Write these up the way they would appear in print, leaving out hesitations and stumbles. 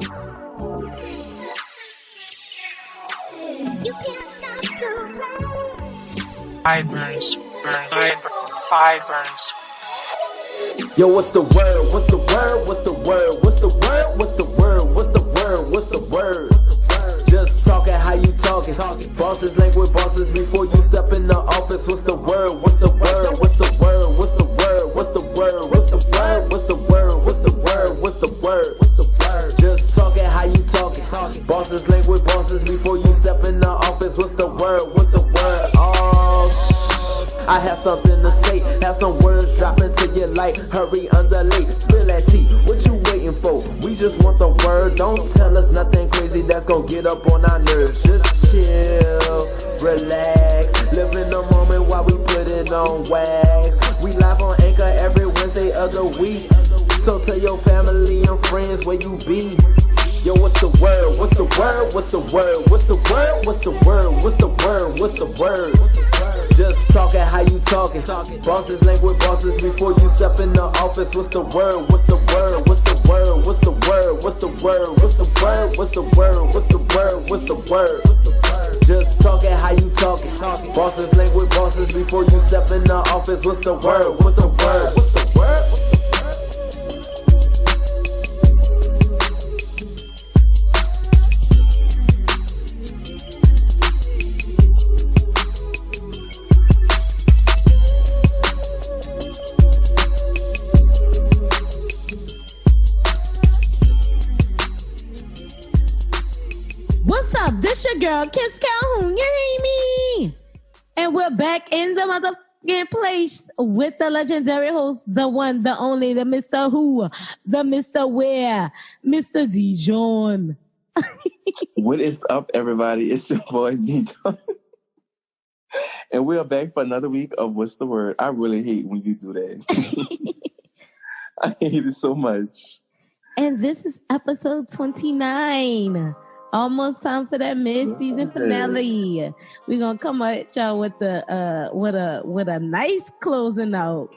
You can't stop the rain. Sideburns. Yo, what's the word? What's the word? What's the word? What's the word? What's the word? What's the word? What's the word? Just talking how you talking. Bosses language bosses before you step in the office. What's the word? What's the word? What's the word? What's the word? What's the word? What's the word? What's the word? What's the word? What's the word? Just talking how you talking. Bosses language bosses before you step in the office. What's the word? What's the word? Oh, I have something to say. Have some words dropping to your light. Hurry, underlay, spill that tea. What you waiting for? We just want the word. Don't tell us nothing crazy that's gonna get up on our nerves. Just chill, relax, live in the moment while we put it on wax. We live on Anchor every Wednesday of the week. So tell your family and friends where you be. Yo, what's the word? What's the word? What's the word? What's the word? What's the word? What's the word? What's the word? Just talking how you talking. Bosses language bosses before you step in the office. What's the word? What's the word? What's the word? What's the word? What's the word? What's the word? What's the word? What's the word? What's the word? Just talking how you talking. Bosses language bosses before you step in the office. What's the word? What's the word? What's the word? What's up? This your girl, Kiss Calhoun. You hear me? And we're back in the motherfucking place with the legendary host, the one, the only, the Mr. Who, the Mr. Where, Mr. D.Jon. What is up, everybody? It's your boy, D.Jon. And we are back for another week of What's the Word? I really hate when you do that. I hate it so much. And this is episode 29. Almost time for that mid-season finale. We're gonna come at y'all with a nice closing out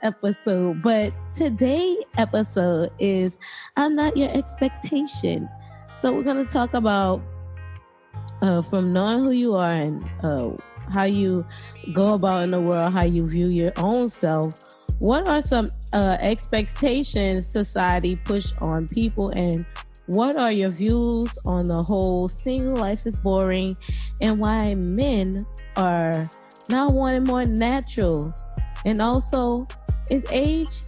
episode. But today's episode is I'm Not Your Expectation. So we're gonna talk about from knowing who you are and how you go about in the world, how you view your own self. What are some expectations society push on people, and what are your views on the whole single life is boring and why men are now wanting more natural? And also, is age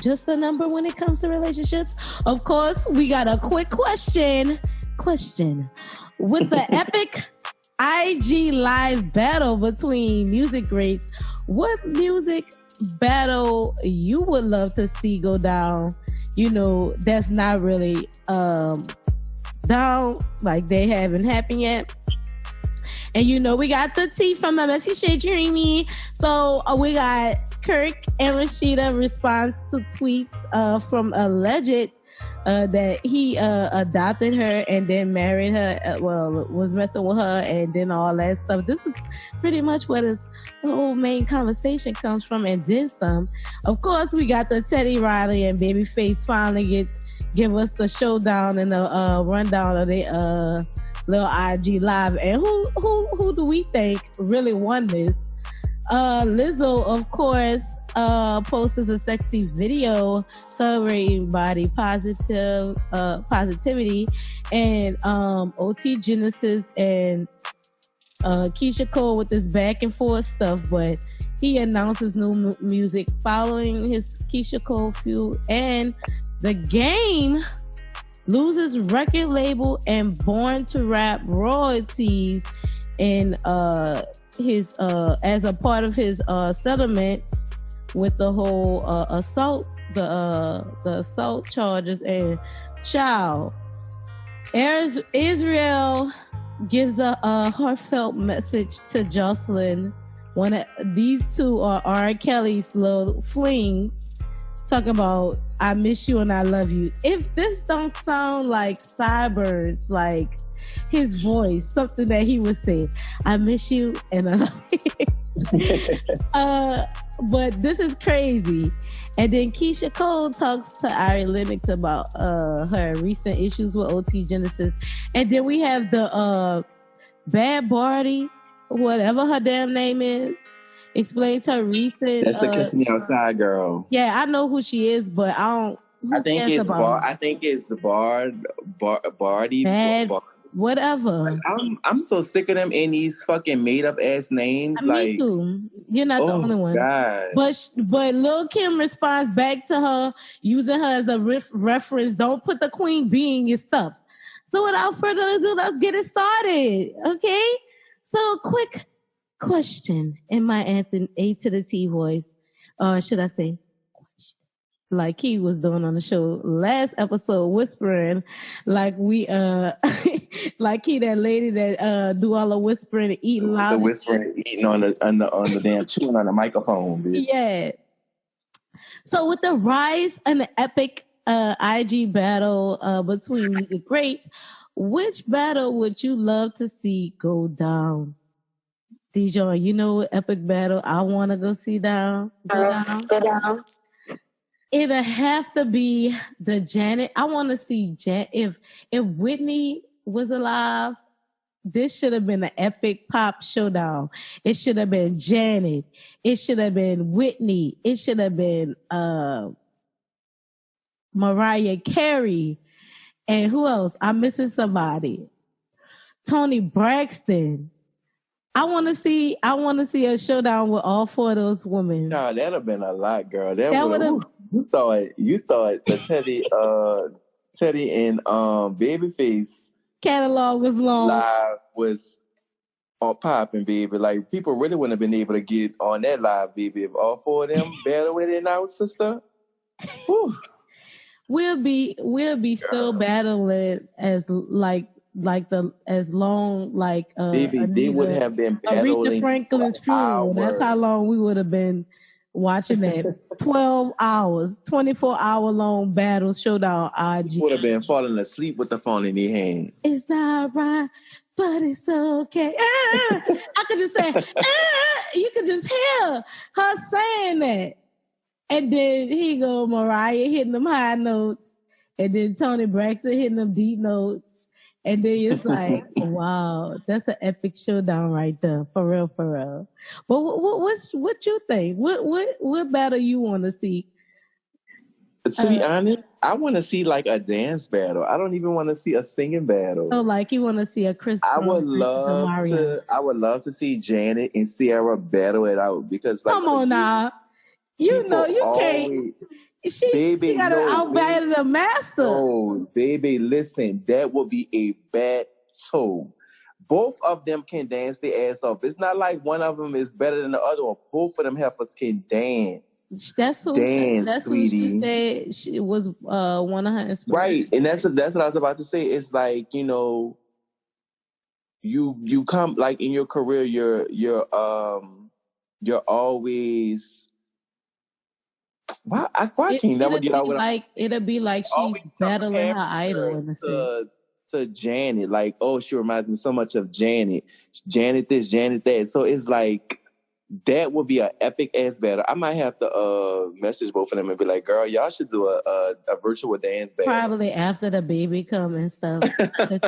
just a number when it comes to relationships? Of course, we got a quick question. With the epic IG live battle between music greats, what music battle you would love to see go down? You know, that's not really down, like they haven't happened yet. And you know, we got the tea from the Messy Shade Dreamy. So we got Kirk and Rasheeda response to tweets from alleged that he adopted her and then married her, was messing with her and then all that stuff. This is pretty much what the whole main conversation comes from, and then some. Of course, we got the Teddy Riley and Babyface finally give us the showdown and the rundown of the little IG live. And who do we think really won this? Lizzo, of course, posted a sexy video celebrating body positivity, and OT Genasis and Keyshia Cole with this back and forth stuff, but he announces new music following his Keyshia Cole feud, and The Game loses record label and Born to Rap royalties in his as a part of his settlement with the whole assault, the assault charges. And child, Israel gives a heartfelt message to Jocelyn. These two are R. Kelly's little flings, talking about I miss you and I love you. If this don't sound like sideburns, like his voice, something that he would say, I miss you and I love you. But this is crazy. And then Keyshia Cole talks to Ari Lennox about her recent issues with OT Genasis. And then we have the Bhad Bhabies, whatever her damn name is, explains her recent. That's the Catch Me Outside girl. Yeah, I know who she is, but I don't. I think it's the Barty. Whatever. I'm so sick of them and these fucking made up ass names. Me too. You're not the only one. God. But Lil Kim responds back to her using her as a reference. Don't put the queen bee in your stuff. So without further ado, let's get it started. Okay. So quick question in my Anthony A to the T voice. Should I say? Like he was doing on the show last episode, whispering like we like he that lady that do all the whispering and eating loud. The whispering, eating on the damn chewing on the microphone, bitch. Yeah. So with the rise and the epic IG battle between music greats, which battle would you love to see go down? D.Jon, you know what epic battle I want to go see down? Go down. It'll have to be the Janet. I want to see if Whitney was alive, this should have been an epic pop showdown. It should have been Janet. It should have been Whitney. It should have been Mariah Carey. And who else? I'm missing somebody. Toni Braxton. I want to see a showdown with all four of those women. No, that'd have been a lot, girl. That would have. You thought the Teddy and Babyface catalog was long. Live was on popping, baby. Like people really wouldn't have been able to get on that live, baby. If all four of them battle with it now, sister. Whew. We'll be still battling as long baby, Anita, they would have been battling Aretha Franklin's funeral. That's how long we would have been watching that 12 hours, 24-hour long battle showdown. IG would have been falling asleep with the phone in their hand. It's not right, but it's okay. I could just say, you could just hear her saying that. And then he go Mariah hitting them high notes, and then Toni Braxton hitting them deep notes. And then it's like, wow, that's an epic showdown right there, for real, for real. But what you think? What battle you want to see? To be honest, I want to see like a dance battle. I don't even want to see a singing battle. Oh, like you want to see a Chris? I would love to see Janet and Ciara battle it out because like, come on now, you know you can't. She got to outbattle the master. Oh, baby, listen, that will be a battle. Both of them can dance their ass off. It's not like one of them is better than the other one. Both of them heifers can dance. That's who she said she was one of her inspirations. Right, and that's what I was about to say. It's like, you know, you come like in your career, you're always. Why can't never get out with it'll be like she's battling her idol in the sense. To Janet, like, oh, she reminds me so much of Janet. Janet this, Janet that. So it's like that would be an epic ass battle. I might have to message both of them and be like, girl, y'all should do a virtual dance battle. Probably after the baby come and stuff.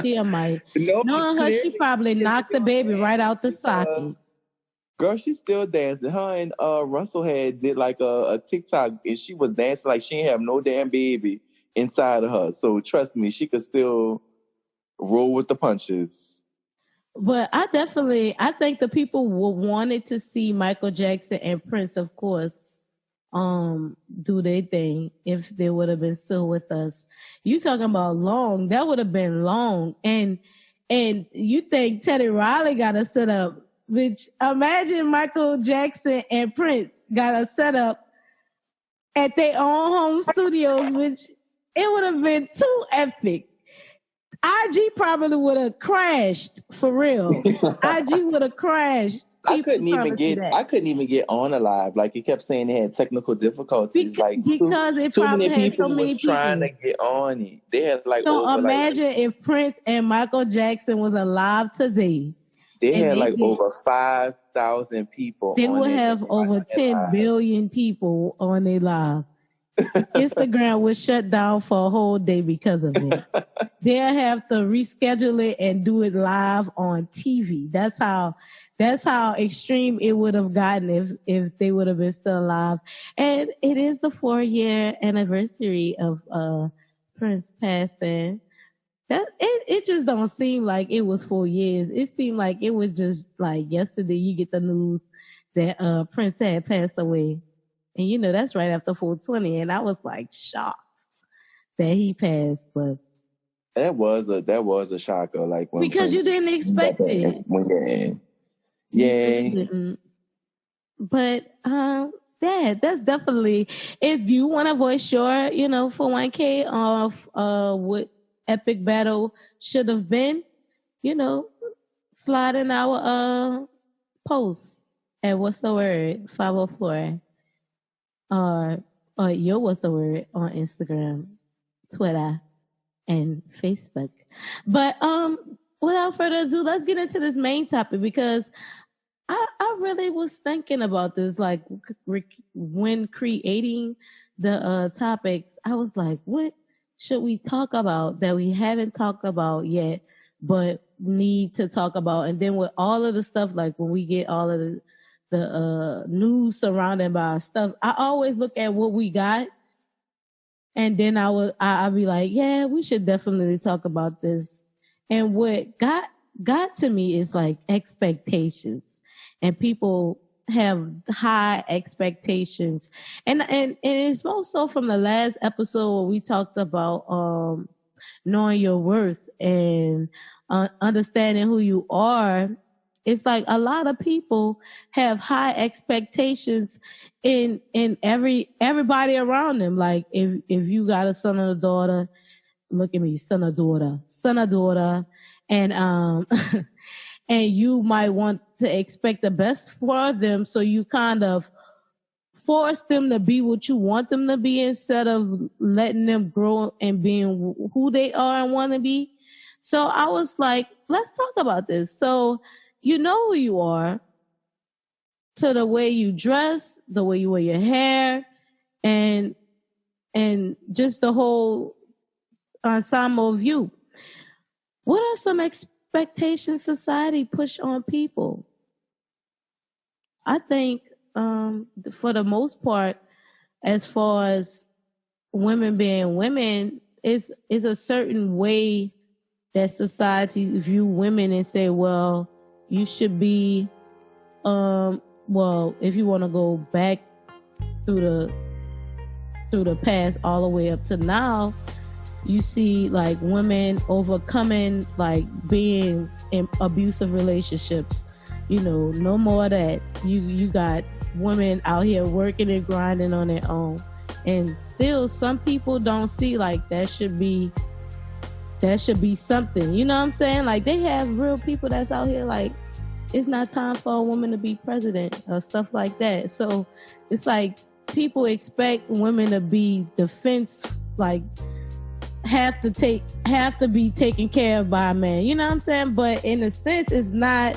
Tia might. Knowing her, she probably knocked the baby right out the socket. Girl, she's still dancing. Her and Russell did like a TikTok, and she was dancing like she didn't have no damn baby inside of her. So trust me, she could still roll with the punches. But I think the people wanted to see Michael Jackson and Prince, of course, do their thing if they would have been still with us. You talking about long? That would have been long. And you think Teddy Riley got a set up? Which imagine Michael Jackson and Prince got a setup at their own home studios, which it would have been too epic. IG probably would have crashed for real. IG would have crashed. I couldn't even get on alive. Like it kept saying they had technical difficulties. Because it too probably many had people so many was trying to get on it. They had like so imagine if Prince and Michael Jackson was alive today. They And had like over 5,000 people. They on will it have over 10 billion people on their live. Instagram was shut down for a whole day because of it. They'll have to reschedule it and do it live on TV. That's how extreme it would have gotten if they would have been still alive. And it is the 4-year anniversary of Prince passing. That it just don't seem like it was 4 years. It seemed like it was just like yesterday you get the news that Prince had passed away. And you know, that's right after 420. And I was like shocked that he passed, but that was a shocker. Like when because you didn't expect it. Yeah. But that's definitely, if you want to voice your, you know, for 1K of what epic battle should have been, you know, slide in our post at What's the Word 504 or your What's the Word on Instagram, Twitter, and Facebook. But without further ado, let's get into this main topic, because I really was thinking about this, like when creating the topics. I was like, what should we talk about that we haven't talked about yet but need to talk about? And then with all of the stuff, like when we get all of the news surrounding by our stuff, I always look at what we got, and then I'll be like, yeah, we should definitely talk about this. And what got to me is like expectations, and people have high expectations, and it's more so from the last episode where we talked about knowing your worth and understanding who you are. It's like a lot of people have high expectations in everybody around them. Like if you got a son or a daughter, look at me, son or daughter, and and you might want to expect the best for them, so you kind of force them to be what you want them to be instead of letting them grow and being who they are and want to be. So I was like, let's talk about this. So you know who you are, to the way you dress, the way you wear your hair, and just the whole ensemble of you. What are some expectations society push on people? I think for the most part, as far as women being women, is a certain way that society view women and say, well, you should be, well, if you want to go back through the past all the way up to now, you see like women overcoming like being in abusive relationships. You know, no more of that. You got women out here working and grinding on their own. And still some people don't see like that should be something. You know what I'm saying? Like they have real people that's out here like, it's not time for a woman to be president or stuff like that. So it's like people expect women to be defense, like have to be taken care of by a man. You know what I'm saying? But in a sense, it's not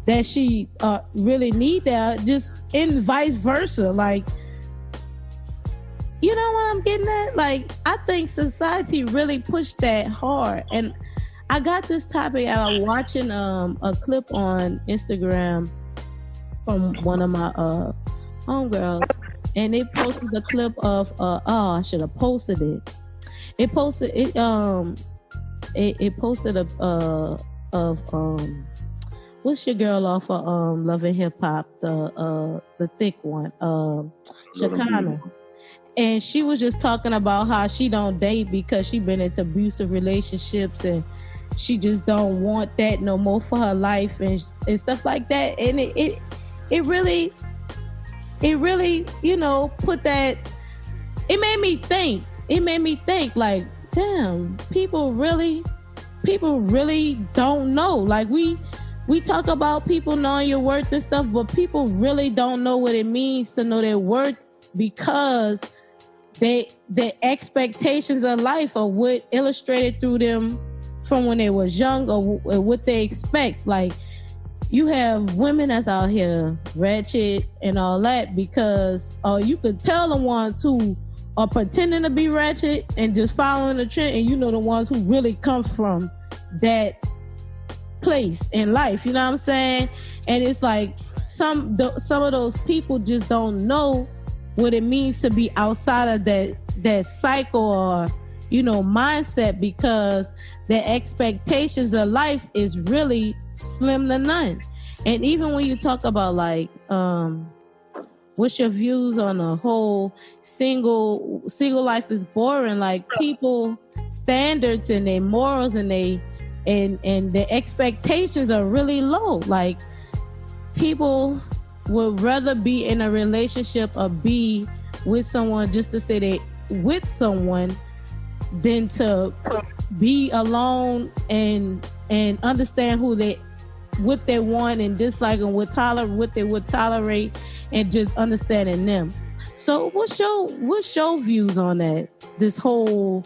that she really need that, just in vice versa. Like, you know what I'm getting at? Like, I think society really pushed that hard. And I got this topic out watching a clip on Instagram from one of my homegirls, and they posted the clip of I should have posted it. It posted what's your girl off of Love and Hip Hop, the thick one, Shakana. And she was just talking about how she don't date because she been into abusive relationships and she just don't want that no more for her life and stuff like that. And it really, you know, put that, it made me think like, damn, people really don't know. Like we talk about people knowing your worth and stuff, but people really don't know what it means to know their worth, because their expectations of life are what illustrated through them from when they was young, or what they expect. Like you have women that's out here ratchet and all that because you could tell the ones who are pretending to be ratchet and just following the trend, and you know the ones who really come from that place in life. You know what I'm saying? And it's like some of those people just don't know what it means to be outside of that cycle or mindset, because the expectations of life is really slim to none. And even when you talk about like what's your views on the whole single life is boring, like people standards and their morals and the expectations are really low. Like people would rather be in a relationship or be with someone just to say they with someone than to be alone and understand what they want and dislike and what they would tolerate, and just understanding them. So what's your views on that? This whole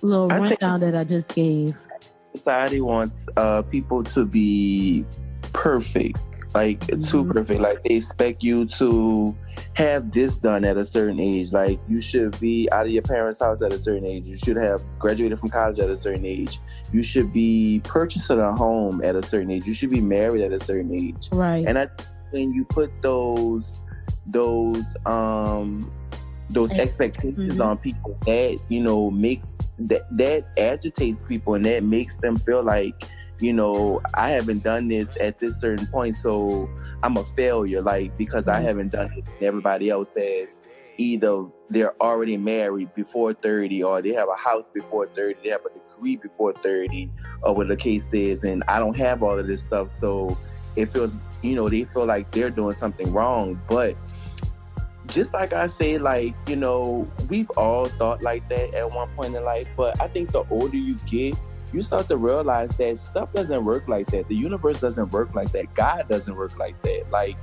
little rundown that I just gave. Society wants people to be perfect, like too perfect. Like they expect you to have this done at a certain age. Like you should be out of your parents' house at a certain age. You should have graduated from college at a certain age. You should be purchasing a home at a certain age. You should be married at a certain age. Right. And when you put those expectations on people, that makes that agitates people, and that makes them feel like, I haven't done this at this certain point, so I'm a failure. Like, because I haven't done this, and everybody else has either they're already married before 30, or they have a house before 30, they have a degree before 30, or what the case is, and I don't have all of this stuff. So it feels, they feel like they're doing something wrong. But just like I said, like, we've all thought like that at one point in life. But I think the older you get, you start to realize that stuff doesn't work like that. The universe doesn't work like that. God doesn't work like that. Like,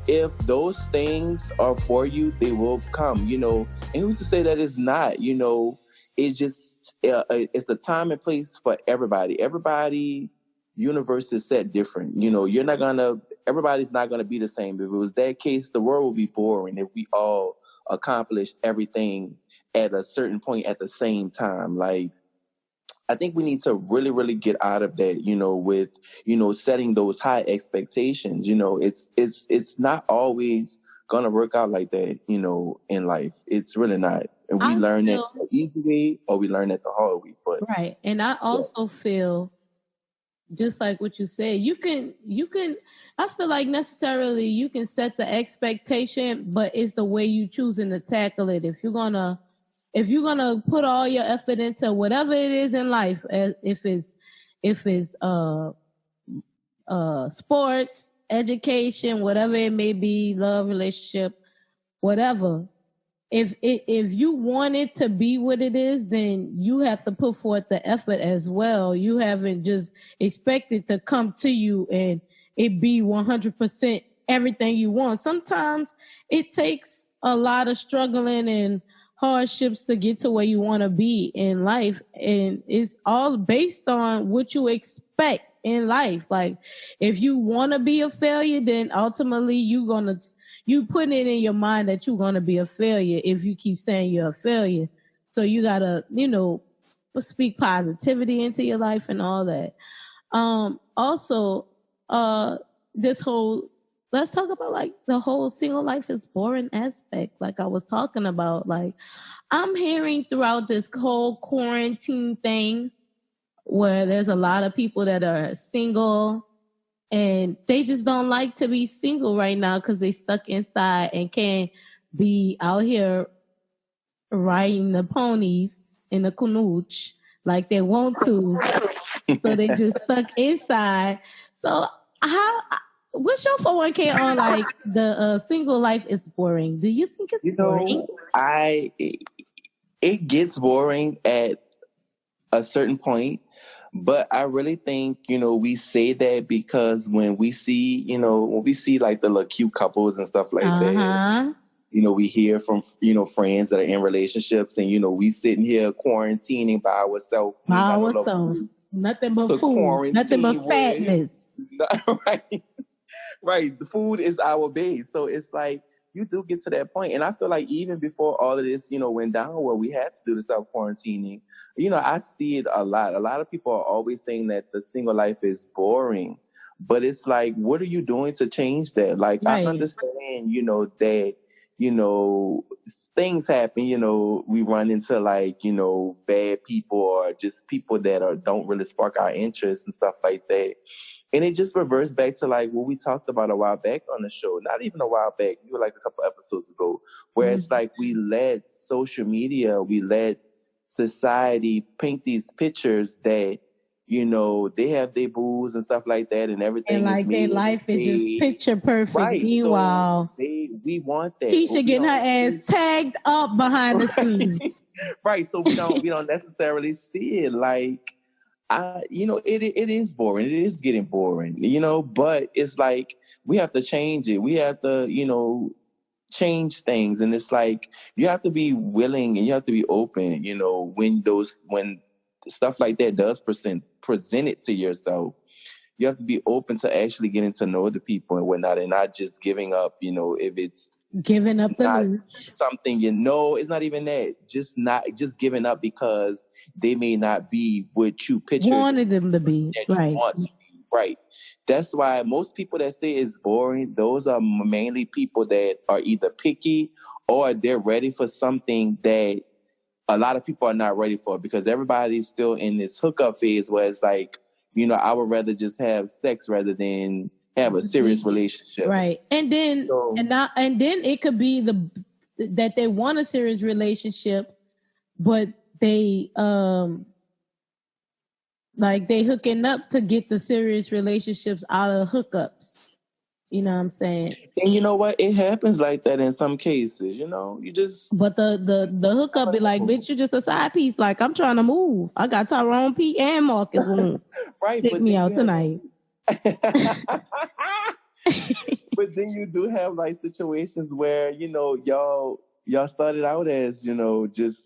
if those things are for you, they will come, And who's to say that it's not? It's just, it's a time and place for everybody. Everybody universe is set different. Everybody's not going to be the same. If it was that case, the world would be boring if we all accomplished everything at a certain point at the same time. Like, I think we need to really, really get out of that, with, setting those high expectations. It's not always going to work out like that, in life. It's really not. And we learn that the easy way, or we learn that the hard way. But right. And I also feel, just like what you said, you can, I feel like necessarily you can set the expectation, but it's the way you choosing to tackle it. If you're gonna put all your effort into whatever it is in life, if it's sports, education, whatever it may be, love, relationship, whatever. If you want it to be what it is, then you have to put forth the effort as well. You haven't just expected to come to you and it be 100% everything you want. Sometimes it takes a lot of struggling and hardships to get to where you want to be in life. And it's all based on what you expect in life. Like, if you want to be a failure, then ultimately you put it in your mind that you're going to be a failure if you keep saying you're a failure. So you got to, speak positivity into your life and all that. Also, let's talk about like the whole single life is boring aspect. Like I was talking about, like I'm hearing throughout this whole quarantine thing where there's a lot of people that are single and they just don't like to be single right now because they stuck inside and can't be out here riding the ponies in the canoe like they want to. So they just stuck inside. So what's your 401k on like the single life is boring? Do you think it's boring? It gets boring at a certain point, but I really think, we say that because when we see like the little cute couples and stuff like that, we hear from, friends that are in relationships and, we sitting here quarantining by ourselves. Nothing but food, nothing but fatness. Right. Right. The food is our base. So it's like you do get to that point. And I feel like even before all of this, went down where we had to do the self-quarantining, I see it a lot. A lot of people are always saying that the single life is boring. But it's like, what are you doing to change that? Like, I Right. understand, that, things happen, we run into like, bad people or just people that don't really spark our interest and stuff like that. And it just reverts back to like what we talked about a while back on the show. Not even a while back, you were like a couple episodes ago, where it's like we let social media, we let society paint these pictures that, they have their booze and stuff like that, and everything. And like their life is just picture perfect. Right. Meanwhile, So we want that. Keyshia getting her ass tagged up behind the scenes. Right. So we don't necessarily see it like. It is boring. It is getting boring, but it's like we have to change it. We have to, change things. And it's like you have to be willing and you have to be open, when stuff like that does present it to yourself. You have to be open to actually getting to know the people and whatnot, and not just giving up, if it's giving up not the something, it's not even that. Just giving up because they may not be what you pictured wanted them to be. Right. Right. That's why most people that say it's boring, those are mainly people that are either picky or they're ready for something that a lot of people are not ready for, because everybody's still in this hookup phase where it's like, I would rather just have sex rather than have a serious relationship. Right. And then and then it could be that they want a serious relationship, but they they hooking up to get the serious relationships out of hookups. You know what I'm saying? And you know what? It happens like that in some cases, you just... But the hookup be like, bitch, you just a side piece. Like, I'm trying to move. I got Tyrone P. and Marcus Woon. Right. Take me out tonight. But then you do have like situations where, y'all started out as, just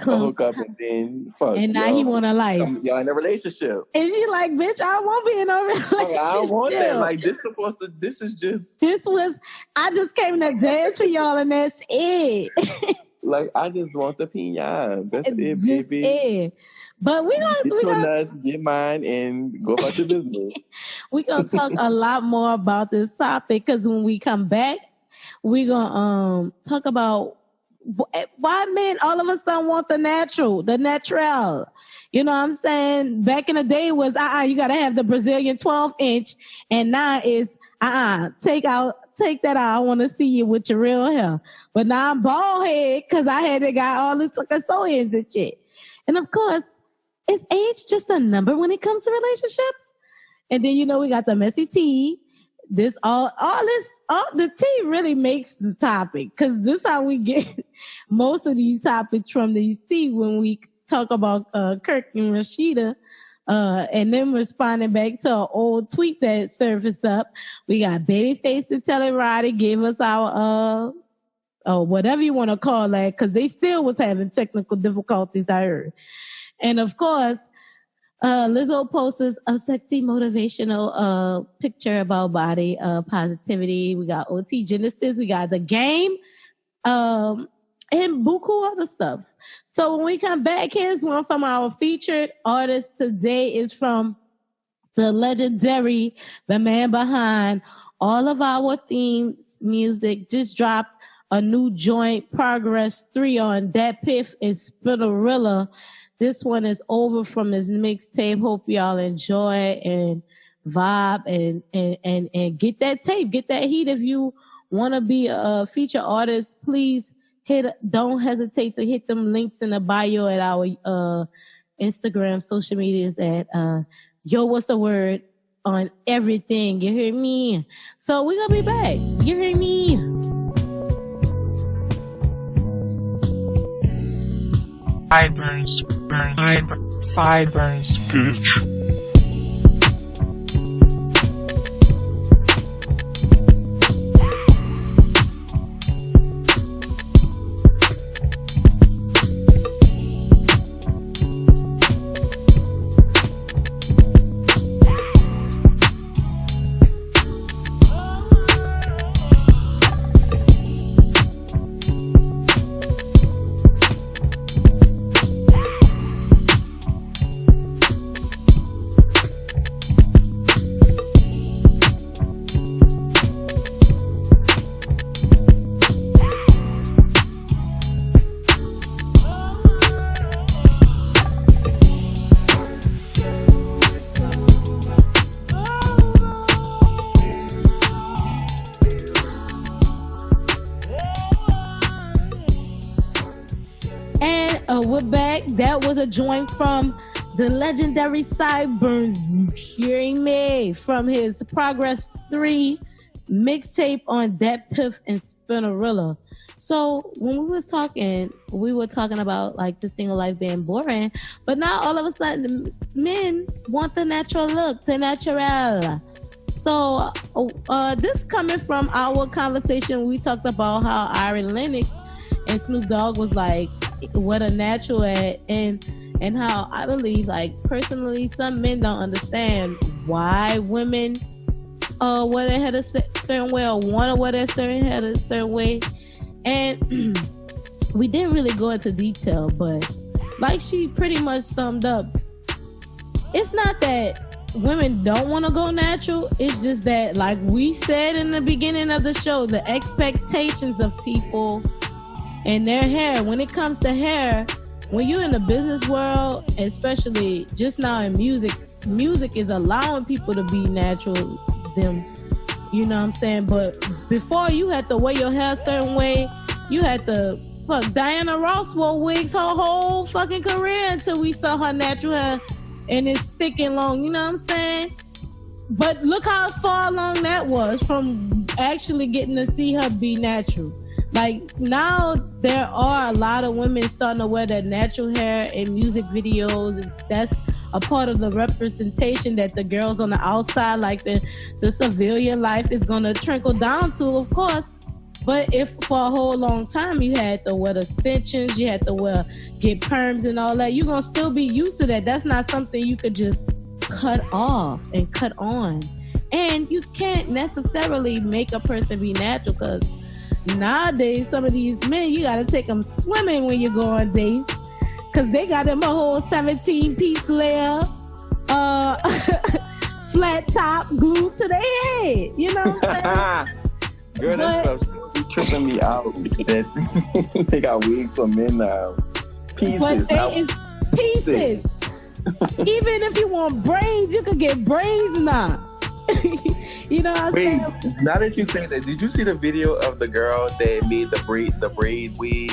a hookup, and then fuck. And now he want a life. Y'all in a relationship. And you like, bitch, I won't be in a relationship. I don't want that. Like, I just came to dance for y'all and that's it. Like, I just want the piña. That's it, baby. It. But we gonna get mine and go about your business. We're gonna talk a lot more about this topic, because when we come back, we're gonna talk about why men all of a sudden want the natural. You know what I'm saying? Back in the day was you gotta have the Brazilian 12-inch, and now it's take that out. I want to see you with your real hair. But now I'm bald head because I had got all the fucking sew-ins and shit. And of course, is age just a number when it comes to relationships? And then we got the messy tea. The tea really makes the topic, because this how we get most of these topics from these tea when we talk about Kirk and Rasheeda, and then responding back to an old tweet that surfaced up. We got Babyface and Tellurati gave us our whatever you want to call that, because they still was having technical difficulties, I heard. And of course, Lizzo posts a sexy motivational picture about body positivity. We got OT Genasis, we got The Game, and buku other stuff. So when we come back, here's one from our featured artist today. Is from the legendary, the man behind all of our themes music. Just dropped a new joint, Progress 3, on Dat Piff and Spitterilla. This one is over from his mixtape. Hope y'all enjoy and vibe and get that tape, get that heat. If you want to be a feature artist, please don't hesitate to hit them links in the bio at our Instagram, social medias at Yo What's the Word on everything. You hear me? So we're gonna be back. You hear me? Sideburns, sideburns, bitch. we're back. That was a joint from the legendary Sideburns, you hearing me, from his Progress 3 mixtape on Dat Piff and Spinnerella. So when we were talking about like the single life being boring, but now all of a sudden the men want the natural look, the natural. So this coming from our conversation, we talked about how Iron Lennox and Snoop Dogg was like, what a natural at, and how I believe, like, personally, some men don't understand why women wear their hair a certain way or want to wear their hair a certain way. And we didn't really go into detail, but like she pretty much summed up, it's not that women don't want to go natural. It's just that, like we said in the beginning of the show, the expectations of people and their hair. When it comes to hair, when you're in the business world, especially just now in music is allowing people to be natural, them, you know what I'm saying? But before, you had to wear your hair a certain way. You had to, fuck, Diana Ross wore wigs her whole fucking career until we saw her natural hair and it's thick and long, you know what I'm saying? But look how far along that was from actually getting to see her be natural. Like, now there are a lot of women starting to wear their natural hair in music videos, and that's a part of the representation that the girls on the outside, like the civilian life, is going to trickle down to, of course. But if for a whole long time you had to wear the extensions, you had to get perms and all that, you're going to still be used to that. That's not something you could just cut off and cut on. And you can't necessarily make a person be natural, because nowadays some of these men, you got to take them swimming when you go on dates, because they got them a whole 17-piece layer, flat top glued to their head. You know what I'm saying? Girl, that stuff be tripping me out. That they got wigs for men now. Pieces. But they is pieces. Even if you want braids, you could get braids now. You know what I'm saying? Now that you say that, did you see the video of the girl that made the braid wig?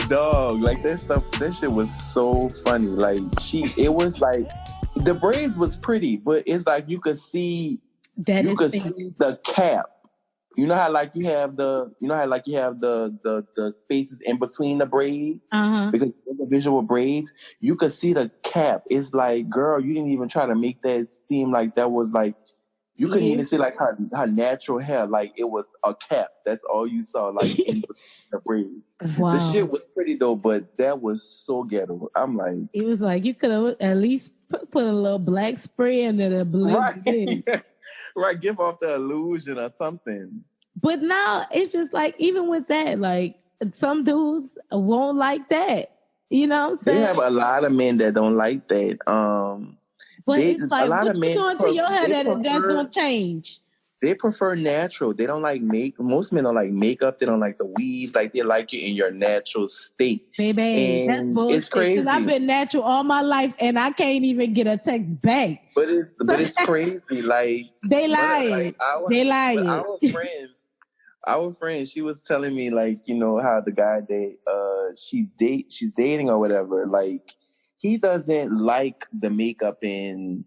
Dog, like that shit was so funny. Like it was like, the braids was pretty, but it's like you could see see the cap. You know how like you have the spaces in between the braids, because the visual braids, you could see the cap. It's like, girl, you didn't even try to make that seem like that was like, you couldn't even see like her natural hair, like it was a cap. That's all you saw, like in the braids. Wow. The shit was pretty though, but that was so ghetto. I'm like, it was like you could have at least put a little black spray and then a blue. Right. Right, give off the illusion or something. But now it's just like, even with that, like some dudes won't like that. You know what I'm saying? They have a lot of men that don't like that. But it's like, a lot what of men you doing to your hair that's gonna change? They prefer natural. They don't like most men don't like makeup. They don't like the weaves. Like, they like you in your natural state. Baby, and that's bullshit. It's crazy. 'Cause I've been natural all my life and I can't even get a text back. But it's crazy. Like, they lie. Our friend, she was telling me, like, you know, how the guy that she's dating or whatever, like, he doesn't like the makeup and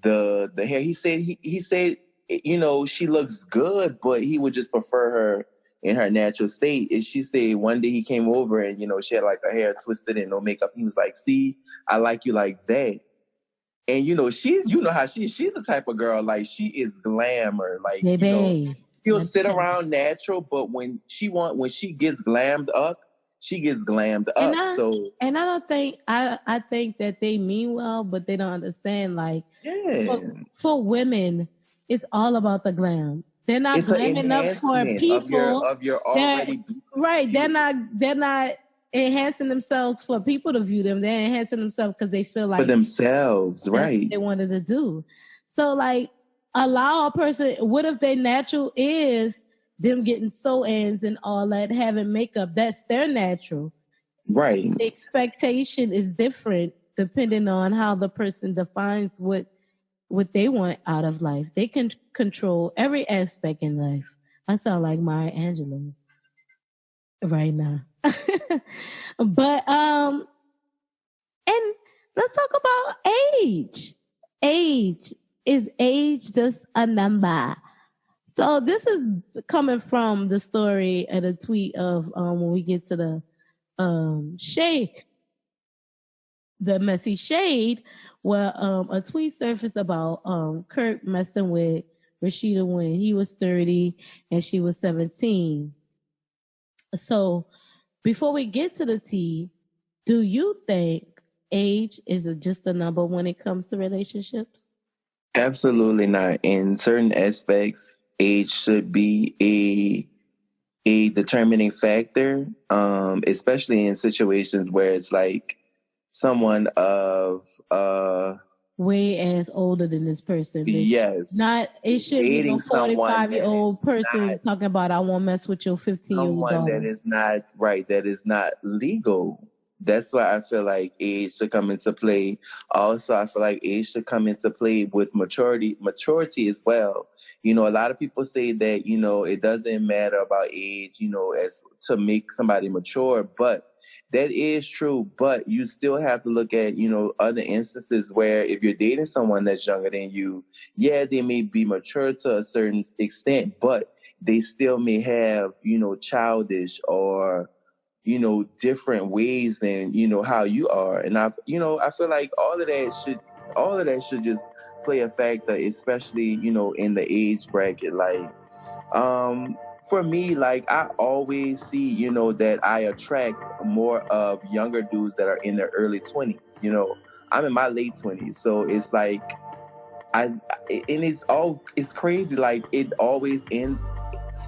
the hair. He said, you know, she looks good, but he would just prefer her in her natural state. And she said one day he came over and, you know, she had like her hair twisted and no makeup. He was like, see, I like you like that. And, you know, she's the type of girl, like, she is glamour. Like, baby, you know, she'll sit around natural, but when she gets glammed up, she gets glammed up. And I don't think, I think that they mean well, but they don't understand, like, for women, it's all about the glam. They're not glamming up for people. Of your already right. They're not enhancing themselves for people to view them. They're enhancing themselves because they feel like for themselves, right? What they wanted to do. So, like, allow a person. What if their natural is them getting sew-ins and all that, having makeup? That's their natural, right? The expectation is different depending on how the person defines what they want out of life. They can control every aspect in life. I sound like Maya Angelou. right now. But and let's talk about age. Is age just a number? So this is coming from the story and a tweet of when we get to the shade, the messy shade, where a tweet surfaced about Kirk messing with Rasheeda when he was 30 and she was 17. So before we get to the tea, do you think age is just a number when it comes to relationships? Absolutely not. In certain aspects, age should be a determining factor, especially in situations where it's like someone of way as older than this person. Yes. Not it shouldn't be a 45-year-old person talking about I won't mess with your 15-year-old daughter. That is not right, that is not legal. That's why I feel like age should come into play. Also, I feel like age should come into play with maturity as well. You know, a lot of people say that, you know, it doesn't matter about age, you know, as to make somebody mature, but that is true. But you still have to look at, you know, other instances where if you're dating someone that's younger than you, yeah, they may be mature to a certain extent, but they still may have, you know, childish or, you know, different ways than, you know, how you are. And I feel like all of that should just play a factor, especially, you know, in the age bracket. Like, for me, like, I always see, you know, that I attract more of younger dudes that are in their early 20s. You know, I'm in my late 20s. So it's like, it's crazy. Like, it always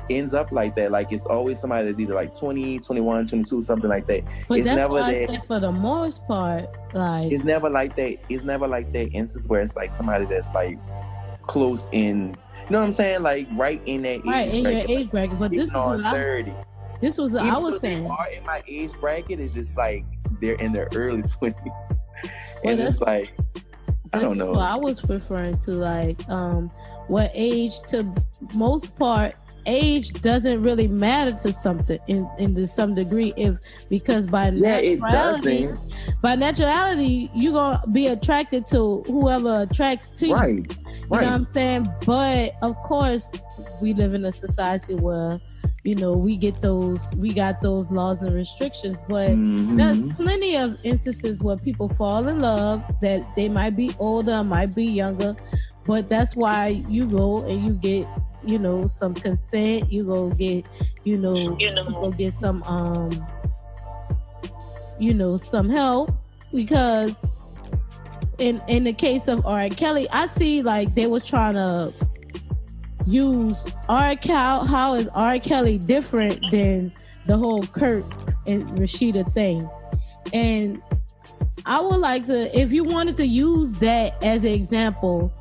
ends up like that. Like, it's always somebody that's either like 20, 21, 22, something like that. But it's that's never why that. I say for the most part, like, it's never like that. It's never like that instance where it's like somebody that's like close in, you know what I'm saying? Like right in that age bracket. Your age bracket. But this is what 30. This was what I was saying. They are in my age bracket. It's just like they're in their early 20s, and it's like I don't know. What I was referring to, like, what age to most part. Age doesn't really matter to something to some degree, because by naturality you're gonna be attracted to whoever attracts to you. Right. You know what I'm saying? But of course, we live in a society where, you know, we got those laws and restrictions. But there's plenty of instances where people fall in love that they might be older, might be younger, but that's why you go and you get, you know, some consent. You go get, you go get some, some help, because in the case of R. Kelly, I see like they was trying to use R. Kelly. How is R. Kelly different than the whole Kirk and Rasheeda thing? And I would like to, if you wanted to use that as an example,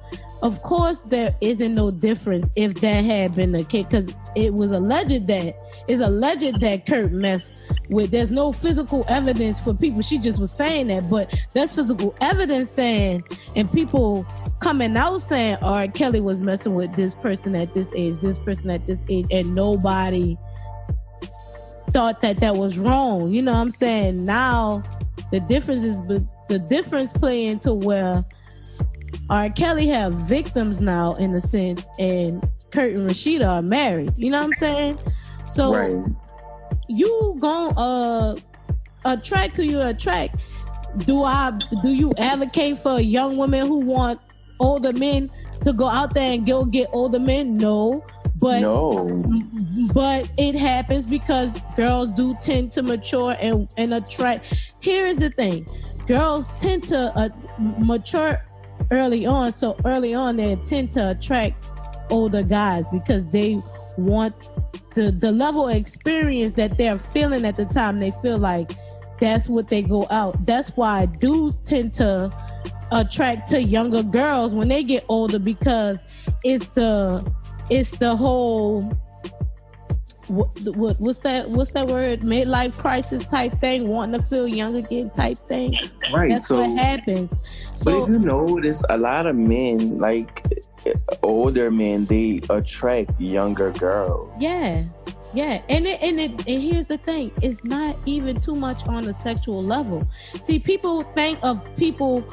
of course, there isn't no difference if that had been the case, because it was alleged that Kurt messed with. There's no physical evidence for people. She just was saying that, but there's physical evidence saying, and people coming out saying, "R. Kelly was messing with this person at this age, this person at this age," and nobody thought that was wrong. You know what I'm saying? Now the difference play into where R. Kelly have victims now, in a sense, and Kurt and Rasheeda are married. You know what I'm saying? So you gon' attract who you attract. Do you advocate for young women who want older men to go out there and go get older men? No. But it happens because girls do tend to mature and attract. Here is the thing. Girls tend to mature early on, so early on they tend to attract older guys because they want the level of experience that they're feeling at the time. They feel like that's what they go out. That's why dudes tend to attract to younger girls when they get older, because it's the whole what's that word, midlife crisis type thing, wanting to feel young again type thing. Right. That's what happens. So if you notice, a lot of men, like older men, they attract younger girls. Yeah. Yeah, and here's the thing: it's not even too much on the sexual level. See, people think of people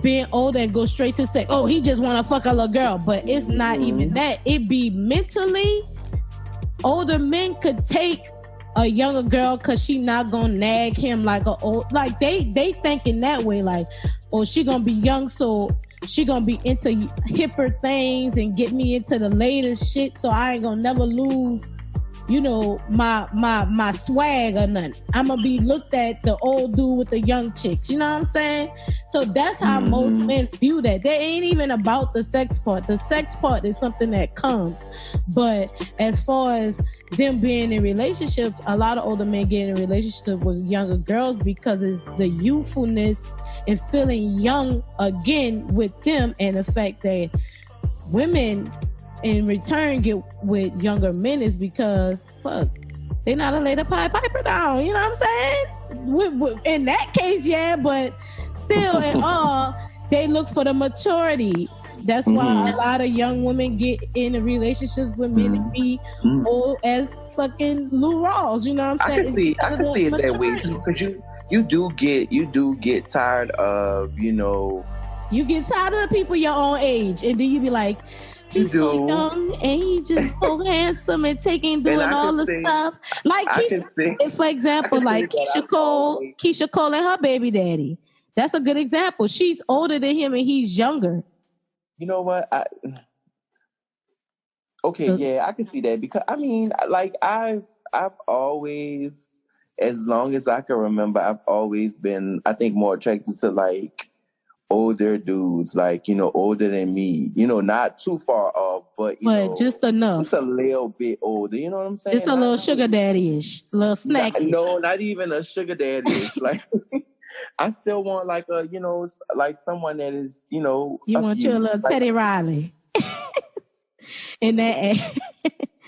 being older and go straight to sex. Oh, he just want to fuck a little girl, but it's not even that. It be mentally. Older men could take a younger girl because she not gonna nag him like a old. Like they thinking that way. Like, oh, she gonna be young, so she gonna be into hipper things and get me into the latest shit. So I ain't gonna never lose. You know, my swag or nothing. I'm gonna be looked at the old dude with the young chicks. You know what I'm saying? So that's how most men view that. They ain't even about the sex part. The sex part is something that comes. But as far as them being in relationships, a lot of older men get in relationships with younger girls because it's the youthfulness and feeling young again with them, and the fact that women in return get with younger men is because fuck, they not a lady piper down. You know what I'm saying? In that case, yeah, but still in all, they look for the maturity. That's why a lot of young women get in relationships with men and be old as fucking Lou Rawls. You know what I'm saying? I can see it that way too, because you do get tired of, you know. You get tired of the people your own age, and then you be like, he's so young and he's just so handsome and doing all the stuff. Like, for example, like Keyshia Cole and her baby daddy. That's a good example. She's older than him and he's younger. You know what? I can see that, because I mean, like I've always, as long as I can remember, I've always been, I think, more attracted to like older dudes, like, you know, older than me, you know, not too far off, but you know, just enough, just a little bit older, you know what I'm saying? Just a little sugar daddy-ish, a little snacky. No, not even a sugar daddy-ish. Like, I still want like a, you know, like someone that is, you know, you want your little like, Teddy Riley in that.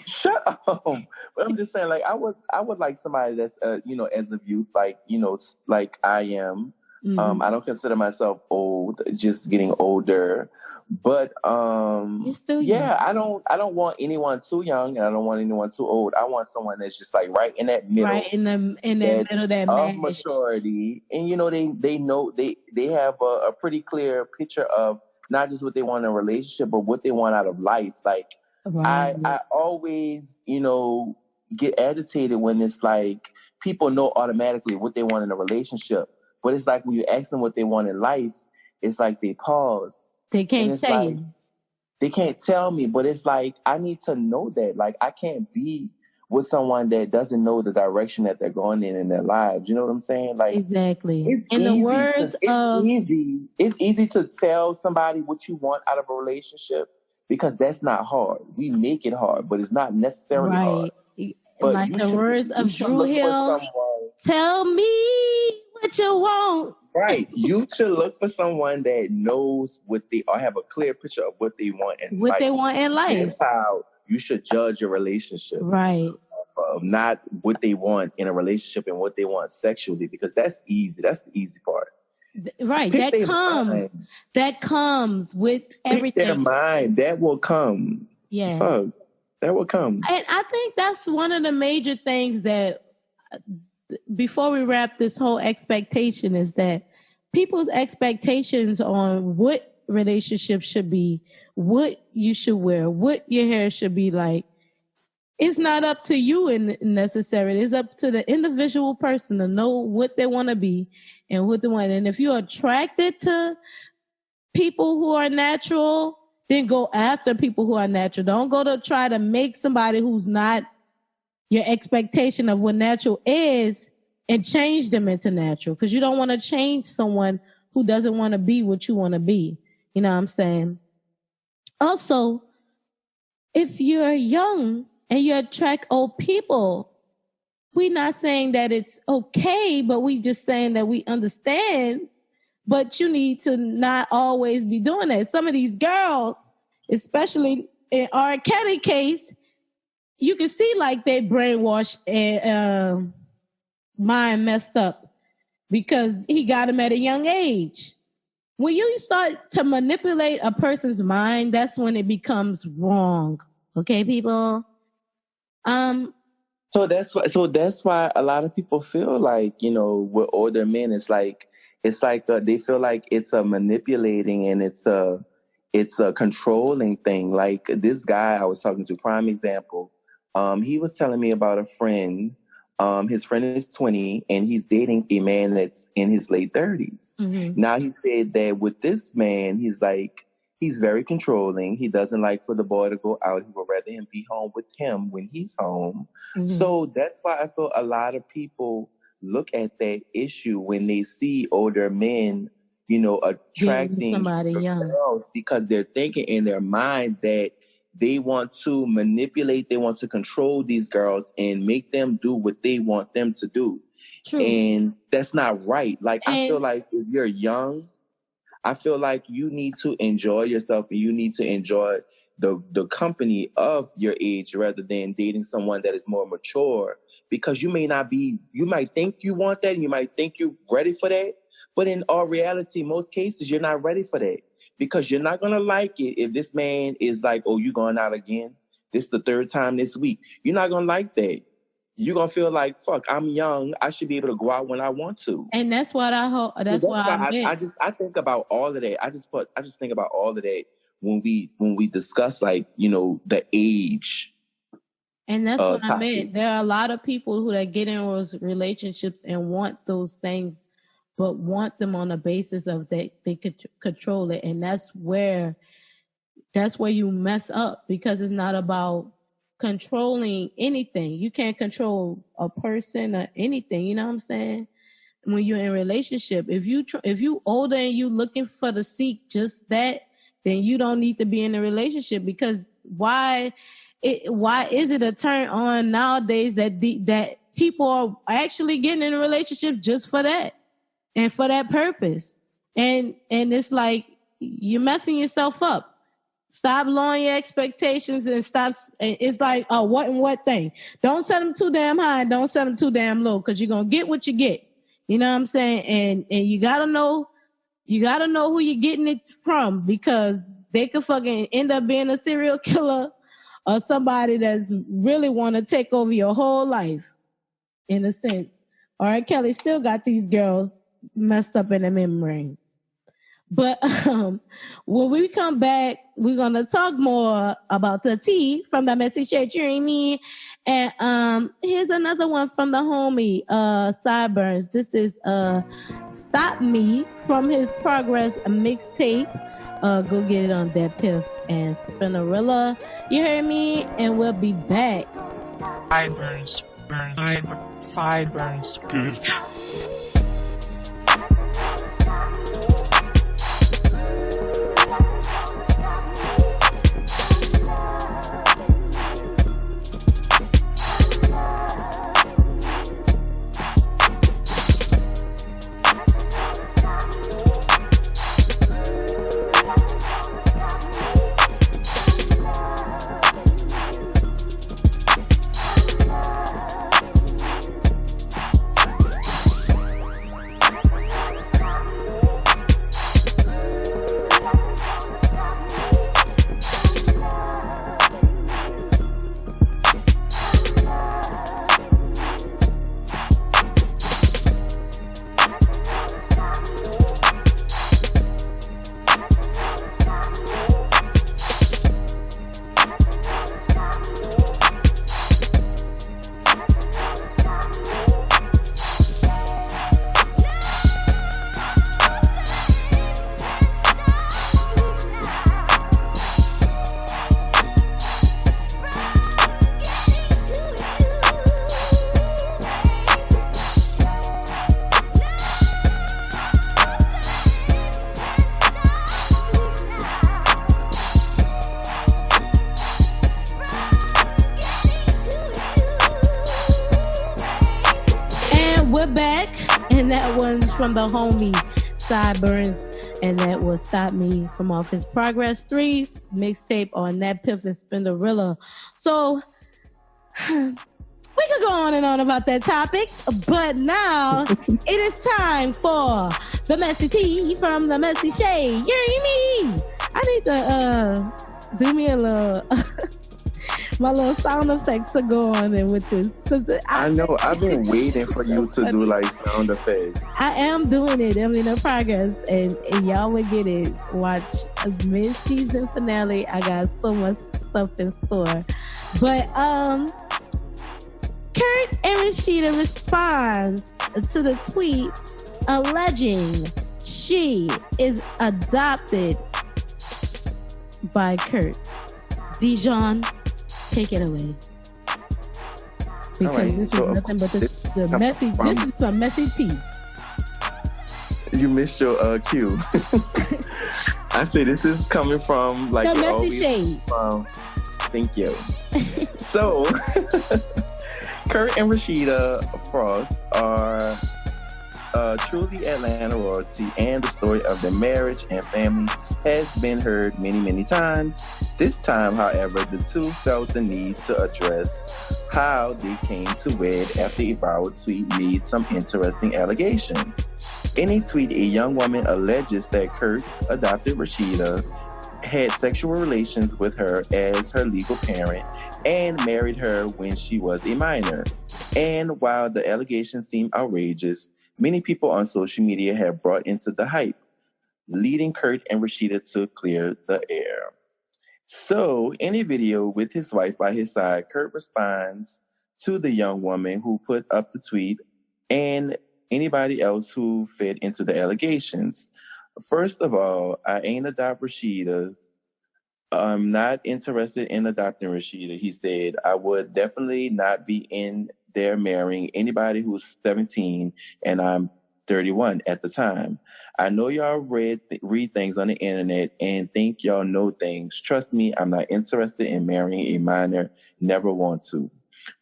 Shut up. But I'm just saying, like, I would like somebody that's, you know, as a youth, like, you know, like I am. I don't consider myself old, just getting older. But you're still young. I don't want anyone too young, and I don't want anyone too old. I want someone that's just like right in that middle, right in that middle, that of maturity. And you know, they know they have a pretty clear picture of not just what they want in a relationship, but what they want out of life. Like, I always, you know, get agitated when it's like people know automatically what they want in a relationship. But it's like when you ask them what they want in life, it's like they pause. They can't tell you. They can't tell me, but it's like, I need to know that. Like, I can't be with someone that doesn't know the direction that they're going in their lives. You know what I'm saying? Like, exactly. It's easy to tell somebody what you want out of a relationship, because that's not hard. We make it hard, but it's not necessarily hard. But like the words of Drew Hill, tell me what you want. Right. You should look for someone that knows what they, or have a clear picture of what they want in life. They want in life. That's how you should judge your relationship. Right. Not what they want in a relationship and what they want sexually, because that's easy. That's the easy part. Right. That comes with everything. Pick their mind. That will come. Yeah. Fuck. That will come. And I think that's one of the major things that, before we wrap this whole expectation, is that people's expectations on what relationships should be, what you should wear, what your hair should be like, it's not up to you necessarily. It's up to the individual person to know what they want to be and what they want. And if you're attracted to people who are natural, then go after people who are natural. Don't go to try to make somebody who's not your expectation of what natural is and change them into natural, because you don't want to change someone who doesn't want to be what you want to be. You know what I'm saying? Also, if you're young and you attract old people, we're not saying that it's okay, but we just saying that we understand. But you need to not always be doing that. Some of these girls, especially in R. Kelly case, you can see like they brainwashed and mind messed up because he got him at a young age. When you start to manipulate a person's mind, that's when it becomes wrong. Okay, people? So that's why a lot of people feel like, with older men, it's like they feel like it's a manipulating and it's a controlling thing. Like this guy I was talking to, prime example. He was telling me about a friend. His friend is 20 and he's dating a man that's in his late 30s. Mm-hmm. Now he said that with this man, he's very controlling. He doesn't like for the boy to go out. He would rather him be home with him when he's home. Mm-hmm. So that's why I feel a lot of people look at that issue when they see older men, attracting somebody young. girls, because they're thinking in their mind that they want to manipulate, they want to control these girls and make them do what they want them to do. True. And that's not right. Like, I feel like if you're young, I feel like you need to enjoy yourself and you need to enjoy the company of your age rather than dating someone that is more mature, because you might think you want that and you might think you're ready for that. But in all reality, most cases, you're not ready for that, because you're not going to like it if this man is like, oh, you going out again? This is the third time this week. You're not going to like that. You're going to feel like, fuck, I'm young. I should be able to go out when I want to. And that's what I hope. That's why I think about all of that. I just think about all of that when we discuss, like, the age. And that's what I meant. There are a lot of people who that get in those relationships and want those things, but want them on the basis of that they could control it. And that's where you mess up, because it's not about controlling anything. You can't control a person or anything. You know what I'm saying? When you're in a relationship, if you older and you looking for the seek just that, then you don't need to be in a relationship. Because why is it a turn on nowadays that people are actually getting in a relationship just for that and for that purpose? And it's like you're messing yourself up. Stop lowering your expectations and stop. It's like, oh, what and what thing? Don't set them too damn high and don't set them too damn low, because you're going to get what you get. You know what I'm saying? And you got to know who you're getting it from, because they could fucking end up being a serial killer or somebody that's really want to take over your whole life, in a sense. All right, Kelly still got these girls messed up in the memory. But when we come back, we're going to talk more about the tea from the messy shade, you hear me? And here's another one from the homie, Sideburns. This is Stop Me from his Progress mixtape. Go get it on that Piff and Spinnerella. You hear me? And we'll be back. Sideburns. Good. And that one's from the homie Sideburns, and that was Stop Me from off his Progress 3 mixtape on that Piff and Spinderella. So we could go on and on about that topic, but now it is time for the messy tea from the messy shade. You hear me? I need to do me a little my little sound effects to go on in with this. I know. I've been waiting for you to do like sound effects. I am doing it. I'm in progress, and y'all will get it. Watch a mid-season finale. I got so much stuff in store. But Kirk and Rasheeda responds to the tweet alleging she is adopted by Kirk. D.Jon, take it away. Because right, this so is nothing but the messy. This is some messy tea. You missed your cue. I say this is coming from like the messy shade. Thank you. So, Kirk and Rasheeda Frost are truly Atlanta royalty, and the story of their marriage and family has been heard many, many times. This time, however, the two felt the need to address how they came to wed after a viral tweet made some interesting allegations. In a tweet, a young woman alleges that Kirk adopted Rasheeda, had sexual relations with her as her legal parent, and married her when she was a minor. And while the allegations seem outrageous, many people on social media have brought into the hype, leading Kirk and Rasheeda to clear the air. So, in a video with his wife by his side, Kirk responds to the young woman who put up the tweet and anybody else who fed into the allegations. First of all, I ain't adopt Rasheeda's. I'm not interested in adopting Rasheeda. He said, I would definitely not be in there marrying anybody who's 17 and I'm 31 at the time. I know y'all read things on the internet and think y'all know things. Trust me, I'm not interested in marrying a minor. Never want to.